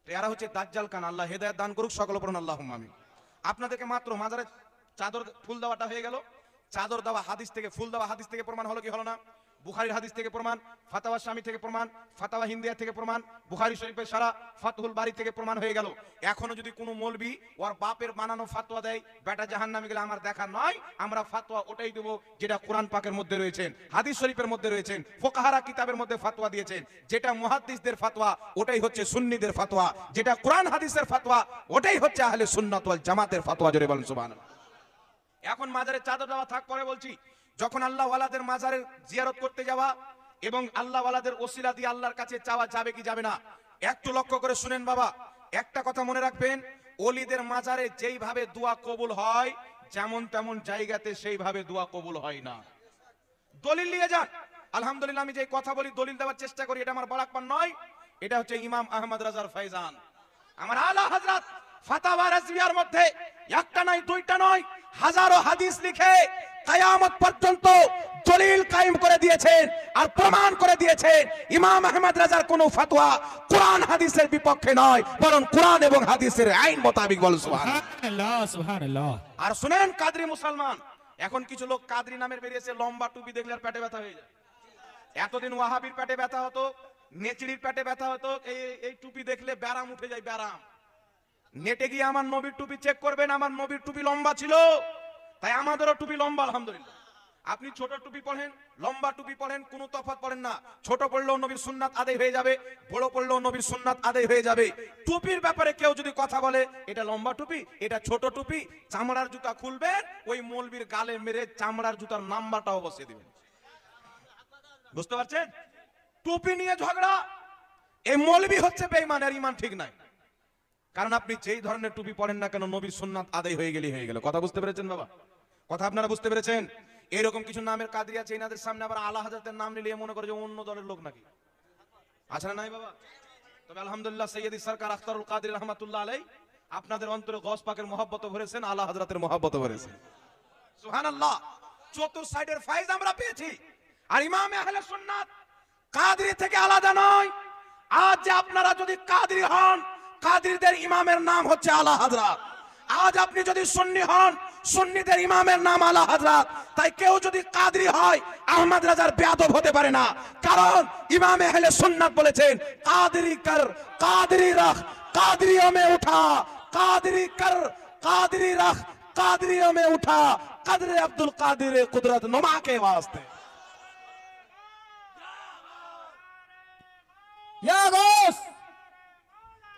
তো এরা হচ্ছে দাজ্জাল কান। আল্লাহ হেদায়েত দান করুক, সকল পড়ুন আল্লাহুম্মা আমিন। আপনাদেরকে মাত্র মাজারে চাদর ফুল দেওয়াটা হয়ে গেল। চাদর দেওয়া হাদিস থেকে, ফুল দেওয়া হাদিস থেকে প্রমাণ হলো কি হলো না? বুখারীর হাদিস থেকে প্রমাণ, ফাতাওয়া শামী থেকে প্রমাণ, ফাতাওয়া হিন্দিয়া থেকে প্রমাণ, বুখারী শরীফের সারা ফাতহুল বারী থেকে প্রমাণ হয়ে গেল। এখনো যদি কোনো মৌলবি ওর বাপের বানানো ফাতোয়া দেয়, বেটা জাহান্নামে গেলে আমার দেখা নয়, আমরা ফাতোয়া ওটাই দেব যেটা কোরআন পাকের মধ্যে রয়েছেন, হাদিস শরীফের মধ্যে রয়েছেন, ফুকাহারা কিতাবের মধ্যে ফাতোয়া দিয়েছেন। যেটা মুহাদ্দিসদের ফাতোয়া ওটাই হচ্ছে সুন্নিদের ফাতোয়া, যেটা কোরআন হাদিসের ফাতোয়া ওটাই হচ্ছে আহলে সুন্নাত ওয়াল জামাতের ফাতোয়া। জোরে বলেন সুবহানাল্লাহ। এখন মাজারে চাদর দেওয়া থাক, পরে বলছি, যখন আল্লাহ ওয়ালাদের মাজারে জিয়ারত করতে যাওয়া এবং আল্লাহ ওয়ালাদের ওসিলা দিয়ে আল্লাহর কাছে চাওয়া যাবে কি যাবে না, একটু লক্ষ্য করে শুনেন বাবা। একটা কথা মনে রাখবেন, ওলিদের মাজারে যেইভাবে দোয়া কবুল হয়, যেমন তেমন জায়গাতে সেইভাবে দোয়া কবুল হয় না। দলিল নিয়ে যান। আলহামদুলিল্লাহ, আমি যে কথা বলি দলিল দেওয়ার চেষ্টা করি, এটা আমার বাড়াকপান নয়, এটা হচ্ছে ইমাম আহমদ রাজার ফাইজান, আমার আলা হযরত ফাতাওয়া রাজবিয়ার মধ্যে একটা নয়, দুইটা নয়, হাজারো হাদিস লিখে কিয়ামত পর্যন্ত দলিল কায়েম করে দিয়েছেন আর প্রমাণ করে দিয়েছেন ইমাম আহমদ রাজার কোনো ফতোয়া কোরআন হাদিসের বিপক্ষে নয়, বরং কোরআন এবং হাদিসের আইন মোতাবেক। বল সুবহানাল্লাহ। सुभान अल्लाह सुभान अल्लाह। আর শুনেন, কাদরি মুসলমান, এখন কিছু লোক কাদরি নামের বেরিয়েছে, লম্বা টুপি দেখলে আর পেটে ব্যথা হয়ে যায়। এতদিন ওয়াহাবির পেটে ব্যথা হতো, নেচড়ির পেটে ব্যথা হতো, এই টুপি দেখলে ব্যারাম উঠে যায়, ব্যারাম। নেটে গিয়ে আমার নবীর টুপি চেক করবেন, আমার নবীর টুপি লম্বা ছিল, তাই আমাদেরও টুপি লম্বা আলহামদুলিল্লাহ। আপনি ছোট টুপি পড়েন, লম্বা টুপি পড়েন, কোনো তফাৎ পড়েন না। ছোট পড়লেও নবীর সুন্নাত আদায় হয়ে যাবে, বড় পড়লেও নবীর সুন্নাত আদায় হয়ে যাবে। টুপির ব্যাপারে কেউ যদি কথা বলে এটা লম্বা টুপি, এটা ছোট টুপি, চামড়ার জুতা খুলবেন, ওই মৌলবীর গালে মেরে চামড়ার জুতার নাম্বারটাও বসিয়ে দিবেন। বুঝতে পারছেন? টুপি নিয়ে ঝগড়া, এই মৌলবী হচ্ছে বেঈমান, এর ঈমান ঠিক নাই। কারণ আপনি যেই ধরনের টুপি পরেন না কেন, নবীর সুন্নাত আদায় হয়ে গেলেই হয়ে গেল। কথা বুঝতে পেরেছেন বাবা? কথা আপনারা বুঝতে পেরেছেন? এরকম কিছু নামের কাদরি আছে, এনাদের সামনে আবার আলা হযরতের নাম নিলে মনে করে যে অন্য দলের লোক নাকি, আছে না নাই বাবা? তবে আলহামদুলিল্লাহ সৈয়দি সরকার আখতারুল কাদের রহমাতুল্লাহ আলাইহি আপনাদের অন্তরে গস পাকের মহব্বত ভরেছেন, আলা হযরতের মহব্বত ভরেছেন। সুবহানাল্লাহ। চতুর সাইডের ফাইজ আমরা পেয়েছি। আর ইমাম আহলে সুন্নাত কাদরি থেকে আলাদা নয়। আজ যে আপনারা যদি কাদরি হন, কাদরিদের ইমামের নাম হচ্ছে আলা হযরত। আজ আপনি যদি সুন্নি হন, সুন্নিদের ইমামের নাম আলা হযরত। তাই কেউ যদি কাদরি হয় আহমদ রাজার বেয়াদব হতে পারে না, কারণ ইমাম আহলে সুন্নাত বলেছেন কাদরি কর কাদরি রাখ कादरियों में उठा, कादरी कर कादरी रख, कादरियों में उठा, कदर अब्दुल कादिर कुदरत नुमा के वास्ते। या गौस,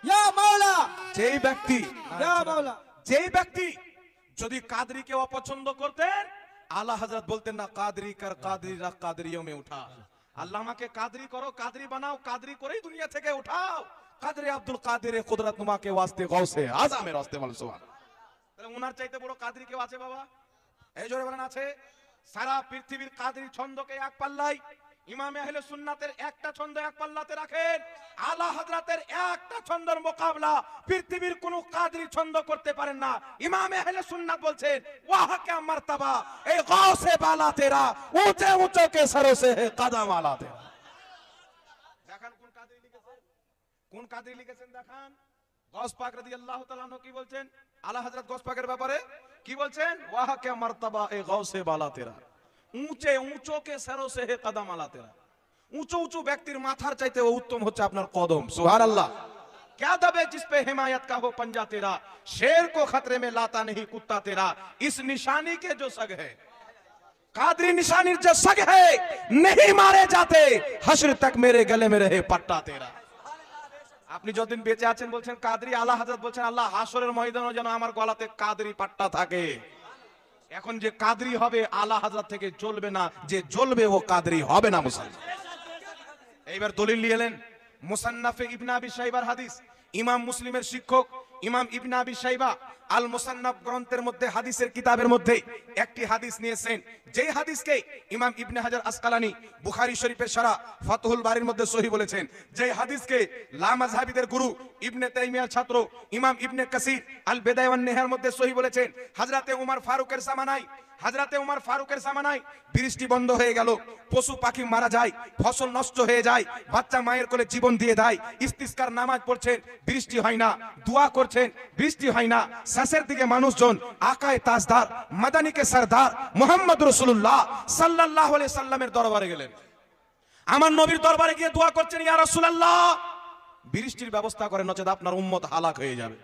या मौला, যেই ব্যক্তি या मौला। যেই ব্যক্তি যদি কাদরিকে অপছন্দ করতেন, আলা হযরত বলতেন না কাদরি কর কাদরি রাখ কাদরিयों में उठा। আল্লাহ আমাকে কাদরি করো, কাদরি বানাও, কাদরি করেই দুনিয়া থেকে উঠাও। কাদরে আব্দুল কাদের কুদরত নুমা के वास्ते গৌসে আজমের वास्ते বল সুবহান। তাহলে উনার চাইতে বড় কাদরি কেউ আছে বাবা? এই জোরে বলেন আছে? সারা পৃথিবীর কাদরি ছন্দকে এক পাল্লায়, ইমাম আহলে সুন্নাতের একটা ছন্দ এক পাল্লাতে রাখেন, আলা হযরতের একটা ছন্দের মোকাবেলা পৃথিবীর কোন কাদরি ছন্দ করতে পারেন না। ইমাম আহলে সুন্নাত বলছেন ওয়াহ क्या मर्तबा ए गौसे बाला तेरा, ऊंचे ऊंचों के सरों से है कदम आला तेरा। দেখান কোন কাদরি লিখেছেন, কোন কাদরি লিখেছেন দেখান। গৌস পাক রাদিয়াল্লাহু তাআলা আনহু কি বলছেন আলা হযরত গৌস পাকের ব্যাপারে? কি বলছেন? ওয়াহ क्या मर्तबा ए गौसे बाला तेरा, ऊंचे ऊंचों के सरों से है कदम आला तेरा। ऊंचो ऊंचो ব্যক্তির মাথার চাইতে উত্তম হচ্ছে আপনার কদম। সুবহানাল্লাহ। क्या दबे जिस पे हिमायत का हो पंजा तेरा, शेर को खतरे में लाता नहीं कुत्ता तेरा, इस निशानी के जो सग है, कादरी निशानी जो सग है नहीं मारे जाते, हश्र तक मेरे गले में रहे पट्टा तेरा। আপনি যতদিন বেঁচে আছেন বলছেন কাদরি, আলা হযরত বলছেন আল্লাহ হাসরের ময়দানে যেন আমার গলাতে কাদরি পাট্টা থাকে। এখন যে কাদরি হবে আলা হযরত থেকে জ্বলবে না, যে জ্বলবে ও কাদরি হবে না মুসলমান। এইবার দলিল নিয়ে এলেন মুসান্নাফে ইবনে আবি শাইবার হাদিস, ইমাম মুসলিমের শিক্ষক ইমাম ইবনে আবি শাইবা আল মুসান্নাফ গ্রন্থের মধ্যে হাদিসের কিতাবের মধ্যে একটি হাদিস নিয়েছেন, যেই হাদিসকে ইমাম ইবনে হাজার আসকালানি বুখারী শরীফের শারা ফাতহুল বারীর মধ্যে সহিহ বলেছেন, যেই হাদিসকে লা মাযহাবিদের গুরু ইবনে তাইমিয়ার ছাত্র ইমাম ইবনে কাসির আল বিদায়া ওয়ান নিহার মধ্যে সহিহ বলেছেন, হযরতে উমর ফারুকের জামানায়, হযরতে উমর ফারুকের জামানায় বৃষ্টি বন্ধ হয়ে গেল, পশু পাখি মারা যায়, ফসল নষ্ট হয়ে যায়, বাচ্চা মায়ের কোলে জীবন দিয়ে দেয়, ইস্তিসকার নামাজ পড়ছেন, বৃষ্টি হয় না, দোয়া করছেন, বৃষ্টি হয় না। শেষের দিকে মানুষজন আকায়ে তাজদার মাদানীকে সরদার মুহাম্মদ রাসূলুল্লাহ সাল্লাল্লাহু আলাইহি সাল্লামের দরবারে গেলেন। আমার নবীর দরবারে গিয়ে দোয়া করছেন, ইয়া রাসূলুল্লাহ বৃষ্টির ব্যবস্থা করেন, নচেত আপনার উম্মত হালাক হয়ে যাবে।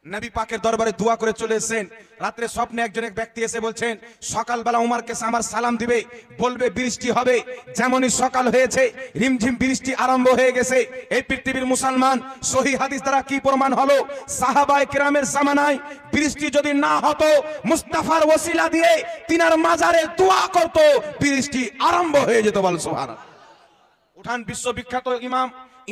নবী পাকের দরবারে দোয়া করে চলে এসেছেন। রাতে স্বপ্নে একজন এক ব্যক্তি এসে বলছেন সকালবেলা উমরকে আমার সালাম দিবে, বলবে বৃষ্টি হবে। যেমনই সকাল হয়েছে রিমঝিম বৃষ্টি আরম্ভ হয়ে গেছে। এই পৃথিবীর মুসলমান সহিহ হাদিস দ্বারা কি প্রমাণ হলো? সাহাবায়ে কেরামের জামানায় বৃষ্টি যদি না হতো, মুস্তাফার ওসিলা দিয়ে তিনার মাজারে দোয়া করত, বৃষ্টি আরম্ভ হয়ে যেত। বল সুবহানাল্লাহ। উঠান বিশ্ববিখ্যাত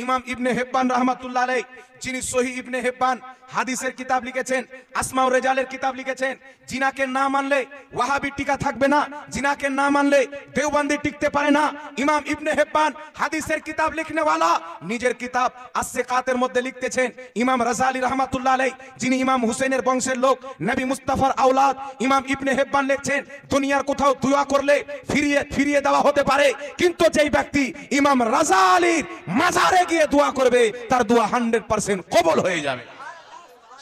ইমাম ইবনে হিব্বান রাহমাতুল্লাহ আলাইহি, যিনি সহিহ ইবনে হিব্বান হাদিসের কিতাব লিখেছেন, আসমা ও রিজালের কিতাব লিখেছেন। জিনাকে না মানলে ওয়াহাবি টিকা থাকবে না, জিনাকে না মানলে দেওবন্দি টিকতে পারে না। ইমাম ইবনে হিব্বান হাদিসের কিতাব লিখনে वाला নিজের কিতাব আস-সিকাতের মধ্যে লিখতেছেন, ইমাম রাজালি রাহমাতুল্লাহ আলাইহি, যিনি ইমাম হুসাইনের বংশের লোক, নবী মুস্তাফার আওলাদ, ইমাম ইবনে হিব্বান লিখছেন দুনিয়ার কোথাও দোয়া করলে ফিরিয়ে দেওয়া হতে পারে, কিন্তু যেই ব্যক্তি ইমাম রাজালির মাজারে গিয়ে দোয়া করবে তার দোয়া 100% কবুল হয়ে যাবে।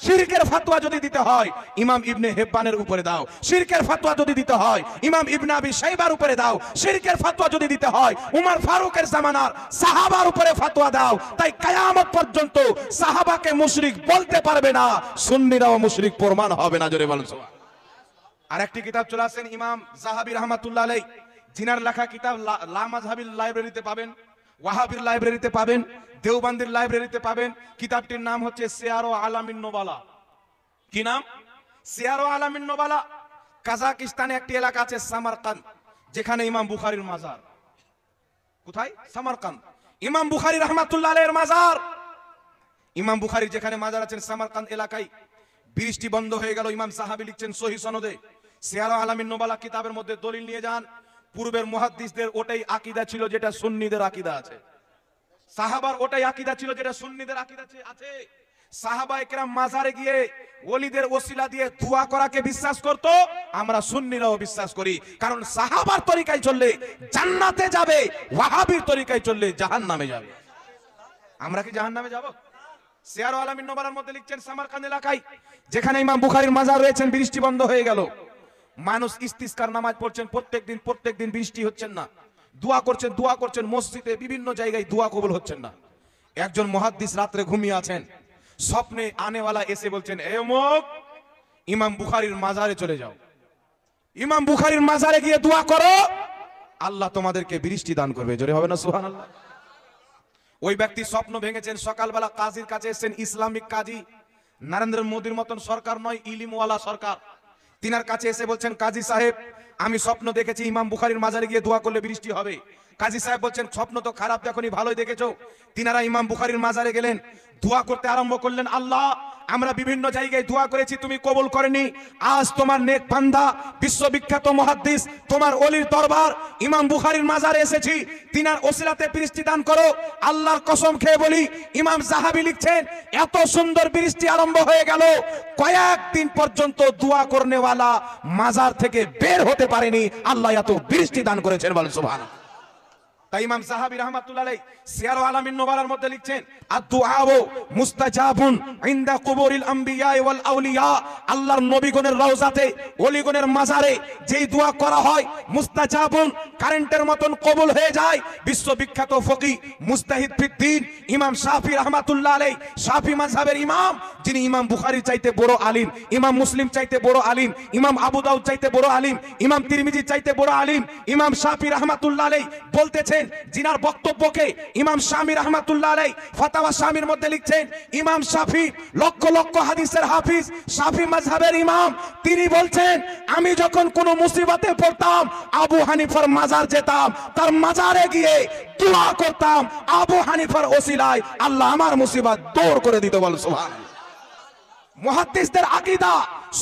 শিরকের ফতোয়া যদি দিতে হয় ইমাম ইবনে হিব্বানের উপরে দাও, শিরকের ফতোয়া যদি দিতে হয় ইমাম ইবনে আবি শাইবার উপরে দাও, শিরকের ফতোয়া যদি দিতে হয় উমর ফারুকের জামানার সাহাবার উপরে ফতোয়া দাও। তাই কিয়ামত পর্যন্ত সাহাবাকে মুশরিক বলতে পারবে না, সুন্নিরাও মুশরিক প্রমাণ হবে না। জোরে বলুন সুবহানাল্লাহ। আরেকটি কিতাব চলে আসেন ইমাম যাহাবী রাহমাতুল্লাহ আলাইহি, জিনার লেখা কিতাব লা মাযহাবির লাইব্রেরিতে পাবেন, ওয়াহাবির লাইব্রেরিতে পাবেন, দেওবন্দির লাইব্রেরিতে পাবেন। কিতাবটির নাম হচ্ছে সিয়ারু আলামিন নুবালা। কি নাম? সিয়ারু আলামিন নুবালা। কাজাকিস্তানে একটি এলাকা আছে সামারকান্দ, যেখানে ইমাম বুখারীর মাজার। কোথায়? সামারকান্দ। ইমাম বুখারী রাহমাতুল্লাহ আলাইহির মাজার। ইমাম বুখারী যেখানে মাজার আছেন সামারকান্দ এলাকায় বৃষ্টি বন্ধ হয়ে গেল। ইমাম সাহাবী লিখছেন সহিহ সনদে, সিয়ারু আলামিন নুবালা কিতাবের মধ্যে দলিল নিয়ে যান, পূর্বের মুহাদ্দিসদের ওটাই আকীদা ছিল যেটা সুন্নিদের আকীদা আছে, সাহাবার ওটাই আকীদা ছিল যেটা সুন্নিদের আকীদা আছে। সাহাবায়ে কেরাম মাজারে গিয়ে ওলিদের ওসিলা দিয়ে দোয়া করাকে বিশ্বাস করত, আমরা সুন্নিরাও বিশ্বাস করি। কারণ সাহাবার তরিকায় চললে জান্নাতে যাবে, ওয়াহাবির তরিকায় চললে জাহান্নামে যাবে। আমরা কি জাহান্নামে যাব? সিয়ার আলামিন নোবালার মধ্যে লিখছেন, সামারকান্দ এলাকায় যেখানে ইমাম বুখারীর মাজার রয়েছেন, বৃষ্টি বন্ধ হয়ে গেল। মানুষ ইস্তিসকার নামাজ পড়ছেন প্রত্যেকদিন বৃষ্টি হচ্ছেন না, দোয়া করছেন মসজিদে বিভিন্ন জায়গায় দোয়া কবুল হচ্ছেন না। একজন মুহাদ্দিস রাত্রে ঘুমিয়ে আছেন, স্বপ্নে আনেওয়ালা এসে বলছেন, এ অমুক, ইমাম বুখারীর মাজারে চলে যাও, ইমাম বুখারীর মাজারে গিয়ে দোয়া করো, আল্লাহ তোমাদেরকে বৃষ্টি দান করবে। জোরে হবে না সুবহানাল্লাহ? ওই ব্যক্তি স্বপ্ন ভেঙেছেন, সকালবেলা কাজীর কাছে এসেছেন, ইসলামিক কাজী, নরেন্দ্র মোদীর মতন সরকার নয়, ইলিমওয়ালা সরকার। তিনার কাছে এসে বলছেন, কাজী সাহেব আমি স্বপ্ন দেখেছি ইমাম বুখারীর মাজারে গিয়ে দোয়া করলে বৃষ্টি হবে। কাজী সাহেব বলছেন, স্বপ্ন তো খারাপ দেখনি, ভালোই দেখেছো। তিনারা ইমাম বুখারীর মাজারে গেলেন, দোয়া করতে আরম্ভ করলেন, আল্লাহ আমরা বিভিন্ন জায়গায় দোয়া করেছি, তুমি কবুল করেনি। আজ তোমার নেক বান্দা বিশ্ববিখ্যাত মুহাদ্দিস তোমার ওলির দরবার ইমাম বুখারীর মাজারে এসেছি, তিনার ওসিলাতে বৃষ্টি দান করো। আল্লাহর কসম খেয়ে বলি, ইমাম যাহাবী লিখছেন, এত সুন্দর বৃষ্টি আরম্ভ হয়ে গেল, কয়েকদিন পর্যন্ত দোয়া করনেওয়ালা মাজার থেকে বের হতে পারেনি, আল্লাহ এত বৃষ্টি দান করেছেন, বলেন সুবহানাল্লাহ। তাই ইমাম যাহাবী রাহমাতুল্লাহ আলাইহি সিয়ার আলামিন নোবালার মধ্যে লিখছেন, আদ-দুআউ মুস্তাজাবুন ইনদা কুবুরিল আমবিয়া ওয়াল আউলিয়া। আল্লাহর নবীগণের রওজাতে, ওলিগণের মাজারে যেই দোয়া করা হয়, মুস্তাজাবুন কারেন্টের মতন কবুল হয়ে যায়। বিশ্ববিখ্যাত ফকি মুস্তাহিদ ফিদ্দিন ইমাম শাফি রাহমাতুল্লাহ আলাইহি, শাফি মাযহাবের ইমাম, যিনি ইমাম বুখারী চাইতে বড় আলিম, ইমাম মুসলিম চাইতে বড় আলিম, ইমাম আবু দাউদ চাইতে বড় আলিম, ইমাম তিরমিজি চাইতে বড় আলিম, ইমাম শাফি রাহমাতুল্লাহ আলাইহি বলতেছেন, জিনার বক্তব্যকে ইমাম শামী রাহমাতুল্লাহ আলাইহি ফাতাওয়া শামীর মধ্যে লিখছেন, ইমাম শাফি লক্ষ লক্ষ হাদিসের হাফিজ, শাফি মাযহাবের ইমাম, তিনি বলছেন, আমি যখন কোনো মুসিবতে পড়তাম আবু হানিফার মাজার যেতাম, তার মাজারে গিয়ে দোয়া করতাম, আবু হানিফার ওসিলায় আল্লাহ আমার মুসিবত দূর করে দিত। বল সুবহানাল্লাহ। মুহাদ্দিসদের আকীদা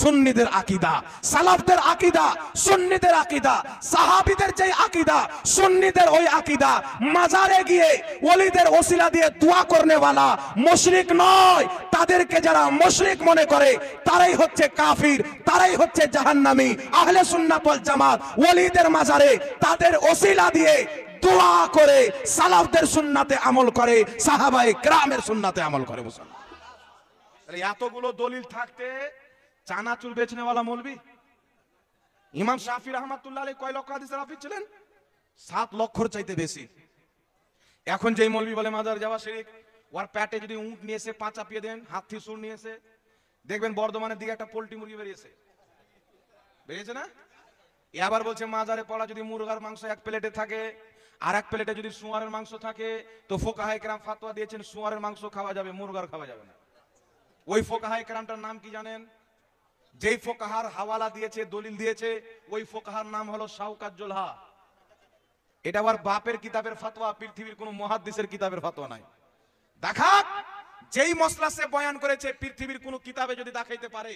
সুন্নিদের আকীদা, সালাফদের আকীদা সুন্নিদের আকীদা, সাহাবীদের যে আকীদা সুন্নিদের ওই আকীদা। মাজারে গিয়ে ওলিদের ওসিলা দিয়ে দোয়া করনেওয়ালা মুশরিক নয়, তাদেরকে যারা মুশরিক মনে করে তারাই হচ্ছে কাফির, তারাই হচ্ছে জাহান্নামী। আহলে সুন্নাত ওয়াল জামাত ওলিদের মাজারে তাদের ওসিলা দিয়ে দোয়া করে, সালাফদের সুন্নাতে আমল করে, সাহাবায়ে কেরামের সুন্নাতে আমল করে। মুসলমান এতগুলো দলিল থাকতে চানাচুর বেচনেওয়ালা মৌলবি ইমাম শাফি রাহমাতুল্লাহ আলাইহি কয় লক্ষ হাদিসের হাফিজ ছিলেন? 7 লক্ষর চাইতে বেশি। এখন যেই মৌলবি বলে মাজার যাওয়া শিরক, ওর পেটে যদি উট নিয়ে এসে পা চাপিয়ে দেন, হাতি সুর নিয়ে এসে দেখবেন বর্ধমানের দিকে একটা পোল্ট্রি মুরগি বেরিয়েছে না? আবার বলছে মাজারে পড়া যদি মুরগার মাংস এক প্লেটে থাকে, আর এক প্লেটে যদি শুয়ারের মাংস থাকে, তো ফোকাহায়ে কেরাম ফাতোয়া দিয়েছেন শুয়ারের মাংস খাওয়া যাবে, মুরগার খাওয়া যাবে না। ওই ফোকাহায়ে কেরামটার নাম কি জানেন? যেই ফোকাহার হাওয়ালা দিয়েছে, দলিল দিয়েছে, ওই ফোকাহার নাম হলো শাওকাত জুলহা। এটা আবার বাপের কিতাবের ফতোয়া, পৃথিবীর কোন মুহাদ্দিসের কিতাবের ফতোয়া নাই। দেখা যেই মসলা সে বয়ান করেছে, পৃথিবীর কোন কিতাবে যদি দেখাইতে পারে,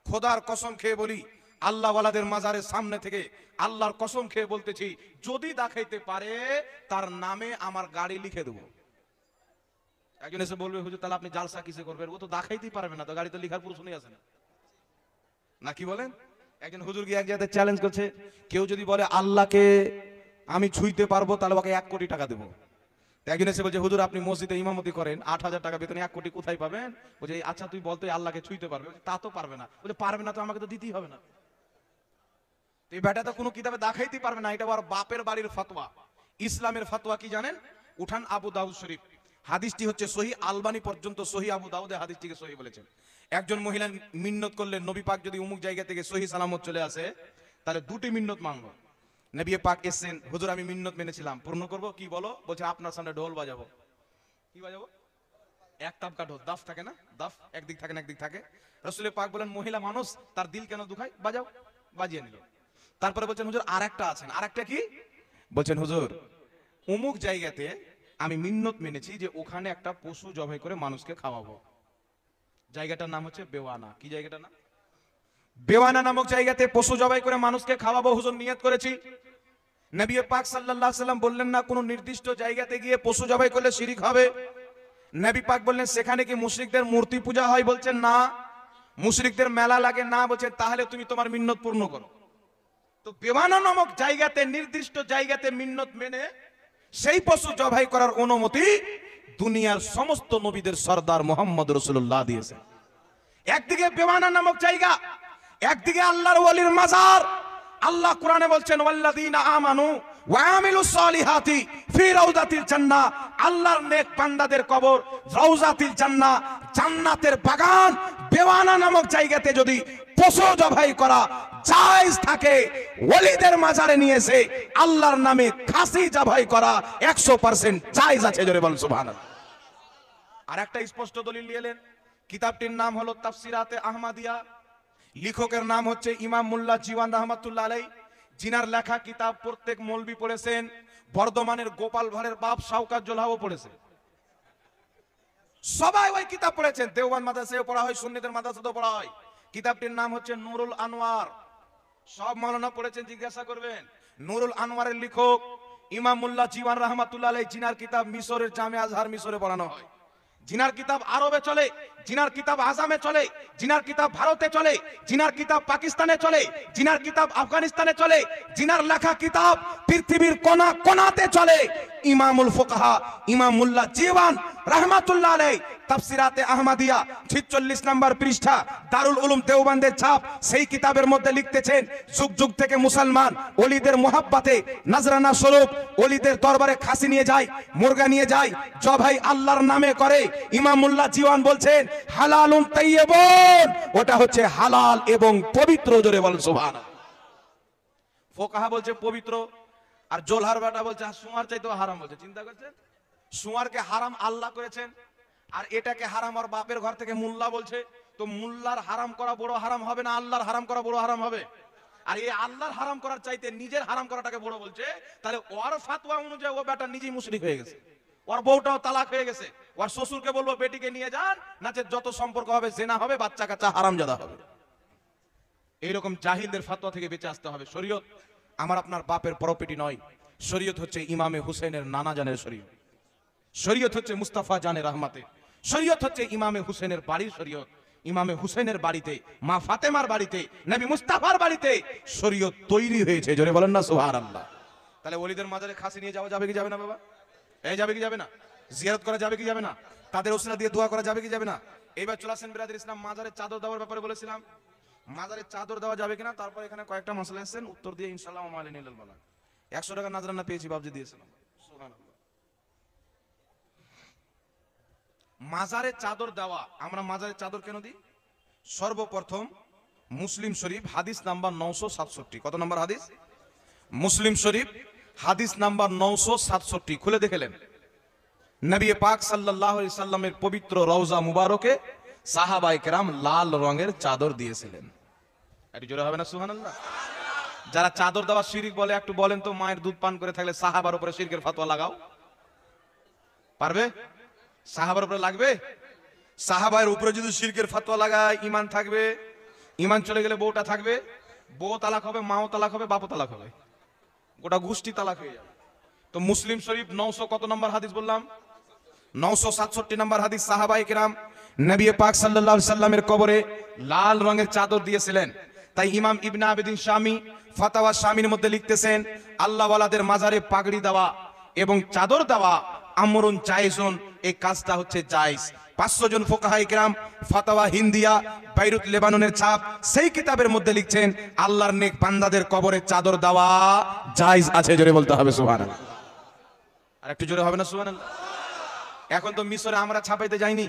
খোদার কসম খেয়ে বলি, আল্লাহ ওয়ালাদের মাজারের সামনে থেকে আল্লাহর কসম খেয়ে বলতেছি, যদি দেখাইতে পারে তার নামে আমার গাড়ি লিখে দেবো। একজন এসে বলবে, হুজুর তাহলে আপনি জালসা কিসে করবেন? ও তো দেখাইতেই পারবে না, তো গাড়ি তো লিখার প্রশ্নই আসে না, না কি বলেন? একজন হুজুর গিয়ে এক জায়গায় চ্যালেঞ্জ করছে, কেউ যদি বলে আল্লাহকে আমি ছুঁইতে পারবো তাহলে ওকে 1 কোটি টাকা দেবো। একজন এসে বলছে, হুজুর আপনি মসজিদে ইমামতি করেন, 8,000 টাকা বেতনে 1 কোটি কোথায় পাবেন? বলছে, আচ্ছা তুই বলতো আল্লাহকে ছুঁইতে পারবে? তা তো পারবে না। বলছে, পারবে না তো আমাকে তো দিতেই হবে না। এই বেটা তো কোনো কিতাবে দেখাইতেই পারবে না। এটা আবার বাপের বাড়ির ফতোয়া। ইসলামের ফতোয়া কি জানেন? উঠান আবু দাউদ শরীফ, হাদিসটি হচ্ছে সহি, আলবানী পর্যন্ত সহি আবু দাউদে হাদিসটিকে সহি বলেছেন। একজন মহিলা মিন্নত করলেন, নবী পাক যদি অমুক জায়গা থেকে সহি সালামত চলে আসে তাহলে 2টি মিন্নত মানবো। নবী পাক এসেছেন, হুজুর আমি মিন্নত মেনেছিলাম, পূর্ণ করব। কি বলো? বলছে, আপনার সামনে ঢোল বাজাবো। কি বাজাবো? এক তাবকা ঢোল, দাফ থাকে না? দাফ একদিক থাকে না, একদিক থাকে। রাসূল পাক বলেন, মহিলা মানুষ, তার দিল কেন দুখায়, বাজাও। বাজিয়ে নিল। তারপরে বলছেন, হুজুর আরেকটা আছেন। আরেকটা কি? বলছেন, হুজুর অমুক জায়গাতে আমি মিন্নত মেনেছি যে ওখানে একটা পশু জবাই করে মানুষকে খাওয়াবো। জায়গাটার নাম হচ্ছে বেওয়ানা। কি জায়গাটার নাম? বেওয়ানা নামক জায়গাতে পশু জবাই করে মানুষকে খাওয়াবো হুজুর নিয়ত করেছি। নবী পাক সাল্লাল্লাহু আলাইহি ওয়াসাল্লাম বললেন না কোন নির্দিষ্ট জায়গাতে গিয়ে পশু জবাই করলে শিরক হবে। নবী পাক বললেন সেখানে কি মুশরিকদের মূর্তি পূজা হয়? বলছেন না। মুশরিকদের মেলা লাগে? না। বলছেন তাহলে তুমি তোমার মিন্নত পূর্ণ করো। তো বেওয়ানা নামক জায়গাতে, নির্দিষ্ট জায়গাতে মিন্নত মেনে সেই পশু জবাই করার অনুমতি দুনিয়ার সমস্ত নবীদের সরদার মুহাম্মদ রাসূলুল্লাহ দিয়েছেন। একদিকে বেওয়ানা নামক জায়গা, একদিকে আল্লাহর ওলির মাজার। আল্লাহ কোরআনে বলছেন ওয়াল্লাযীনা আমানু ওয়া আমিলুস সলিহাতি ফি রাউদাতিল জান্নাহ, আল্লাহর নেক বান্দাদের কবর রাউজাতিল জান্নাহ, জান্নাতের বাগান। বেওয়ানা নামক জায়গাতে যদি পশু জবাই করা জায়েজ থাকে, ওলিদের মাজারে নিয়ে এসে আল্লাহর নামে খাসি জবাই করা 100% জায়েজ আছে। জোরে বলুন সুবহানাল্লাহ। আর একটা স্পষ্ট দলিল নিয়ে এলেন। কিতাবটির নাম হলো তাফসিরাতে আহমদিয়া, লেখকের নাম হচ্ছে ইমাম মুল্লা জীওয়ান রাহমাতুল্লাহ আলাইহি, জিনার লেখা কিতাব প্রত্যেক মৌলবি পড়েছেন। বর্ধমানের গোপাল ভাড়ের বাপ শাওকাত জোলাও পড়েছেন, সবাই ওই কিতাব পড়েছেন। দেওবন্দ মাদ্রাসায় পড়া হয়, সুন্নিদের মাদ্রাসাতেও পড়া হয়। কিতাবটির নাম হচ্ছে নুরুল আনোয়ার। সব মাওলানা পড়েছেন, জিজ্ঞাসা করবেন। নুরুল আনোয়ারের লেখক ইমাম মুল্লা জীওয়ান রাহমাতুল্লাহ আলাইহি, জিনার কিতাব মিশরের জামে আজহার মিশরে পড়ানো হয়। জিনার কিতাব আরবে চলে, জিনার কিতাব আসামে চলে, জিনার কিতাব ভারতে চলে, জিনার কিতাব পাকিস্তানে চলে, জিনার কিতাব আফগানিস্তানে চলে, জিনার লেখা কিতাব পৃথিবীর কোনা কোনাতে চলে। ইমামুল ফুকাহা ইমাম মুল্লা জীওয়ান রাহমাতুল্লাহ আলাইহি তাফসিরাতে আহমদিয়া 46 নম্বর পৃষ্ঠা, দারুল উলুম দেওবন্দের ছাপ। সেই কিতাবের মধ্যে লিখতেছেন যুগ যুগ থেকে মুসলমান ওলিদের মোহাব্বতে নজরানা স্বরূপ ওলিদের দরবারে খাসি নিয়ে যায়, মুরগা নিয়ে যায়, জবাই আল্লাহর নামে করে। ইমাম মুল্লা জীওয়ান বলছেন হালালুন তাইয়্যিবুন, ওটা হচ্ছে হালাল এবং পবিত্র। জোরে বল সুবহানাল্লাহ। ফুকাহা বলছে পবিত্র, আর জোলহার বেটা বলছে সুয়ার চাইতেও হারাম। বলছে চিন্তা করছেন, সুয়ারকে হারাম আল্লাহ করেছেন, আর এটাকে হারাম আর বাপের ঘর থেকে মুল্লা বলছে। তো মুল্লার হারাম করা বড় হারাম হবে না আল্লাহর হারাম করা বড় হারাম হবে? আর এই আল্লাহর হারাম করার চাইতে নিজের হারাম করাটাকে বড় বলছে। তাহলে ওর ফাতওয়া অনুযায়ী ও বেটা নিজেই মুশরিক হয়ে গেছে, ওর বউটাও তালাক হয়ে গেছে। ওর শ্বশুরকে বলবো বেটিকে নিয়ে যান, নাচে যত সম্পর্ক হবে জেনা হবে, বাচ্চা কাচ্চা হারামজাদা হবে। এইরকম জাহিলদের ফাতওয়া থেকে বেঁচে আসতে হবে। শরীয়ত আমার আপনার বাপের প্রপার্টি নয়। শরীয়ত হচ্ছে ইমামে হুসেনের নানা জানের শরীয়ত। শরীয়ত হচ্ছে মুস্তাফা জানের রহমতে। শরীয়ত হচ্ছে ইমামে হুসেনের বাড়ির শরীয়ত। ইমামে হুসেনের বাড়িতে, মা ফাতেমার বাড়িতে, নবী মুস্তাফার বাড়িতে শরীয়ত তৈরি হয়েছে। জোরে বলেন না সুবহানাল্লাহ। তাহলে ওলিদের মাজারে খাসি নিয়ে যাওয়া যাবে কি যাবে না বাবা? এই যাবে কি যাবে না? জিয়ারত করা যাবে কি যাবে না? তাদের ওসিলা দিয়ে দোয়া করা যাবে কি যাবে না? এইবার চলে আসেন বিরাদর ইসলাম, মাজারে চাদর দেওয়ার ব্যাপারে বলেছিলাম। মাজারে চাদর দেওয়া যাবে কিনা, তারপর এখানে কয়েকটা মশলা এসেছেন, উত্তর দিয়ে ইনশাআল্লাহ মালিন ইলাল বালা। 100 টাকা নাজরানা পেয়েছি, বাবজি দিয়েছিলাম। সুবহানাল্লাহ। মাজারে চাদর দেওয়া, আমরা মাজারে চাদর কেন দিই? সর্বপ্রথম মুসলিম শরীফ হাদিস নাম্বার 967। কত নম্বর হাদিস? মুসলিম শরীফ হাদিস নাম্বার 967 খুলে দেখলেন। নবী পাক সাল্লাল্লাহু আলাইহি সাল্লামের পবিত্র রওজা মুবারকে সাহাবায়ে কেরাম লাল রঙের চাদর দিয়েছিলেন। একটু জোরে হবে না সুবহানাল্লাহ? যারা চাদর দেওয়া শিরক বলে, একটু বলেন তো, মায়ের দুধ পান করে থাকলে সাহাবার উপরে শিরকের ফতোয়া লাগাও। পারবে? সাহাবার উপরে লাগবে? সাহাবার উপরে যদি শিরকের ফতোয়া লাগায় ঈমান থাকবে? ঈমান চলে গেলে বউটা থাকবে? বউ তালাক হবে, মাও তালাক হবে, বাপও তালাক হবে, গোটা গোষ্ঠী তালাক হয়ে যাবে। তো মুসলিম শরীফ 900 কত নম্বর হাদিস বললাম? 967 নম্বর হাদিস। সাহাবায়ে কেরাম নবী পাক সাল্লাল্লাহু আলাইহি সাল্লামের কবরে লাল রঙের চাদর দিয়েছিলেন। তাই ইমাম ইবনে আবিদিন শামী ফাতাওয়া শামীর মধ্যে লিখতেছেন, আল্লাহ ওয়ালাদের মাজারে পাগড়ি দেওয়া এবং চাদর দেওয়া আমরুন জায়েজুন, এই কাজটা হচ্ছে জায়েজ। 500 জন ফুকাহায়ে কেরাম ফাতাওয়া হিন্দিয়া বাইরুত লেবাননের ছাপ, সেই কিতাবের মধ্যে লিখছেন আল্লাহর নেক বান্দাদের কবরে চাদর দেওয়া জায়েজ আছে। জোরে বলতে হবে সুবহানাল্লাহ। আর একটু জোরে হবে না সুবহানাল্লাহ? এখন তো মিশরে আমরা ছাপাইতে যাইনি,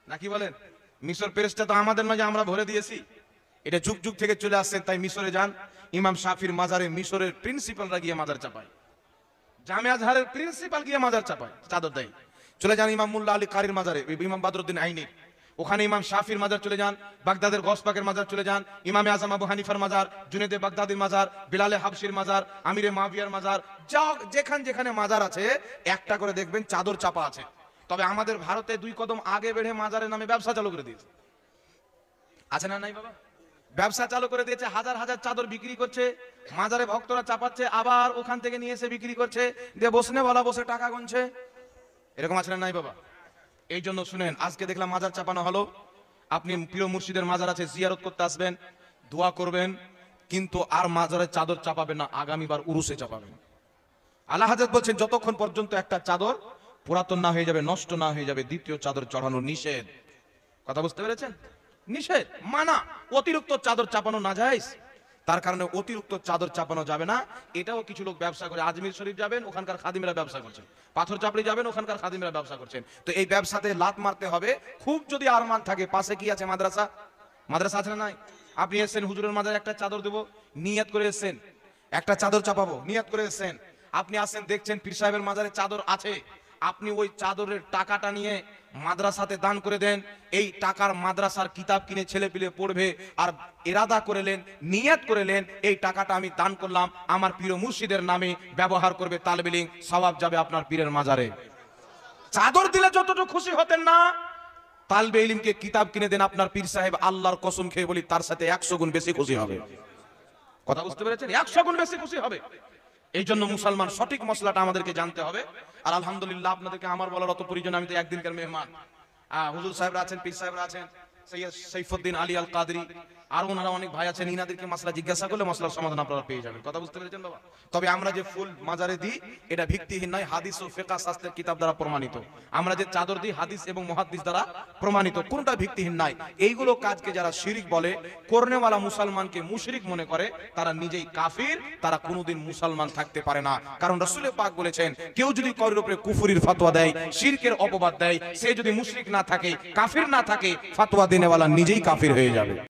নাকি বলেন? মিশর পেরেসটা তো আমাদের মাঝে আমরা ভরে দিয়েছি, এটা যুগ যুগ থেকে চলে আসছে। তাই মিশরে যান, ইমাম শাফির মাজারে মিশরের প্রিন্সিপালরা গিয়ে মাজার চাপায়, জামে আজহারের প্রিন্সিপাল গিয়ে মাজার চাপায়, চাদর দেয়। চলে যান ইমাম মুল্লা আলী কারির মাজারে, ইমাম বদরুদ্দিন আইনি, ওখানে ইমাম শাফির মাজার চলে যান। বাগদাদের গসপাকের মাজার চলে যান, ইমামে আজম আবু হানিফার মাজার, জুনেদে বাগদাদির মাজার, বিলালে হাবশির মাজার, আমিরে মাবিয়ার মাজার, যা যেখানে যেখানে মাজার আছে একটা করে দেখবেন চাদর চাপা আছে। তবে আমাদের ভারতে 2 কদম আগে বেড়ে মাজারের নামে ব্যবসা চালু করে দিয়েছে। আছে না নাই বাবা? ব্যবসা চালু করে দিয়েছে, হাজার হাজার চাদর বিক্রি করছে, মাজারে ভক্তরা চাপাচ্ছে, আবার ওখান থেকে নিয়ে এসে বিক্রি করছে, দিয়ে বসনে বলা বসে টাকা গুনছে। এরকম আছে না নাই বাবা? এই জন্য শুনেন, আজকে দেখলাম মাজার চাপানো হলো, আপনি প্রিয় মুর্শিদের মাজার আছে, জিয়ারত করতে আসবেন, দোয়া করবেন, কিন্তু আর মাজারের চাদর চাপাবেন না, আগামীবার উরুসে চাপাবেন। আল্লাহ হাজরত বলছেন যতক্ষণ পর্যন্ত একটা চাদর পুরাতন না হয়ে যাবে, নষ্ট না হয়ে যাবে, দ্বিতীয় চাদর চড়ানো নিষেধ। কথা বুঝতে পেরেছেন? নিষেধ, মানা। অতিরিক্ত চাদর চাপানো না যায়, তার কারণে অতিরিক্ত চাদর চাপানো যাবে না। এটাও কিছু লোক ব্যবসা করে, আজমির শরীফ যাবেন, ওখানকার খাদিমরা ব্যবসা করছেন, পাথর চাপড়ি যাবেন, ওখানকার খাদিমরা ব্যবসা করছেন। তো এই ব্যবসাতে লাত মারতে হবে। খুব যদি আরমান থাকে, পাশে কি আছে? মাদ্রাসা। মাদ্রাসা আছে না নাই? আপনি এসেছেন, হুজুরের মাঝে একটা চাদর দেবো, নিয়ত করে এসেছেন, একটা চাদর চাপাবো, নিয়ত করে এসেছেন। আপনি আসেন, দেখছেন পীর সাহেবের মাজারে চাদর আছে, আপনি ওই চাদরের টাকাটা নিয়ে মাদ্রাসাতে দান করে দেন। এই টাকার মাদ্রাসার কিতাব কিনে ছেলে পিলে পড়বে, আর ইরাদা করেলেন, নিয়ত করেলেন, এই টাকাটা আমি দান করলাম আমার পীর মুর্শিদের নামে, ব্যবহার করবে তালেবে ইলম, সওয়াব যাবে আপনার পীরের মাজারে। চাদর দিলে যতটুকু খুশি হতেন না, তালেবে ইলমকে কিতাব কিনে দেন, আপনার পীর সাহেব আল্লাহর কসম খেয়ে বলি তার সাথে 100 গুণ বেশি খুশি হবে। কথা বুঝতে পেরেছেন? 100 গুণ বেশি খুশি হবে। এই জন্য মুসলমান সঠিক মশলাটা আমাদেরকে জানতে হবে। আর আলহামদুলিল্লাহ, আপনাদেরকে আমার বলার অত প্রয়োজন, আমি তো একদিনকার মেহমান। হুজুর সাহেবরা আছেন, পীর সাহেবরা আছেন, সৈয়দ সাইফুদ্দিন আলী আল কাদরি, আর ওনারা অনেক ভাই আছেন, ইনাদেরকে মাসলা জিজ্ঞাসা করলে মশলার সমাধান আপনারা পেয়ে যাবেন। কথা বুঝতে পেরেছেন বাবা? তবে আমরা যে ফুল মাজারে দিই, এটা ভিত্তিহীন নয়, হাদিস ও ফিকহ শাস্ত্রের কিতাব দ্বারা প্রমাণিত। আমরা যে চাদর দিই, হাদিস এবং মুহাদ্দিস দ্বারা প্রমাণিত, কোনটা ভিত্তিহীন নাই। এইগুলো কাজকে যারা শিরিক বলে, করনেওয়ালা মুসলমানকে মুশরিক মনে করে, তারা নিজেই কাফির, তারা কোনোদিন মুসলমান থাকতে পারে না। কারণ রাসূল পাক বলেছেন, কেউ যদি কারোর উপরে কুফরির ফতোয়া দেয়, শিরকের অপবাদ দেয়, সে যদি মুশরিক না থাকে, কাফির না থাকে, ফতোয়া দেনেওয়ালা নিজেই কাফির হয়ে যাবে।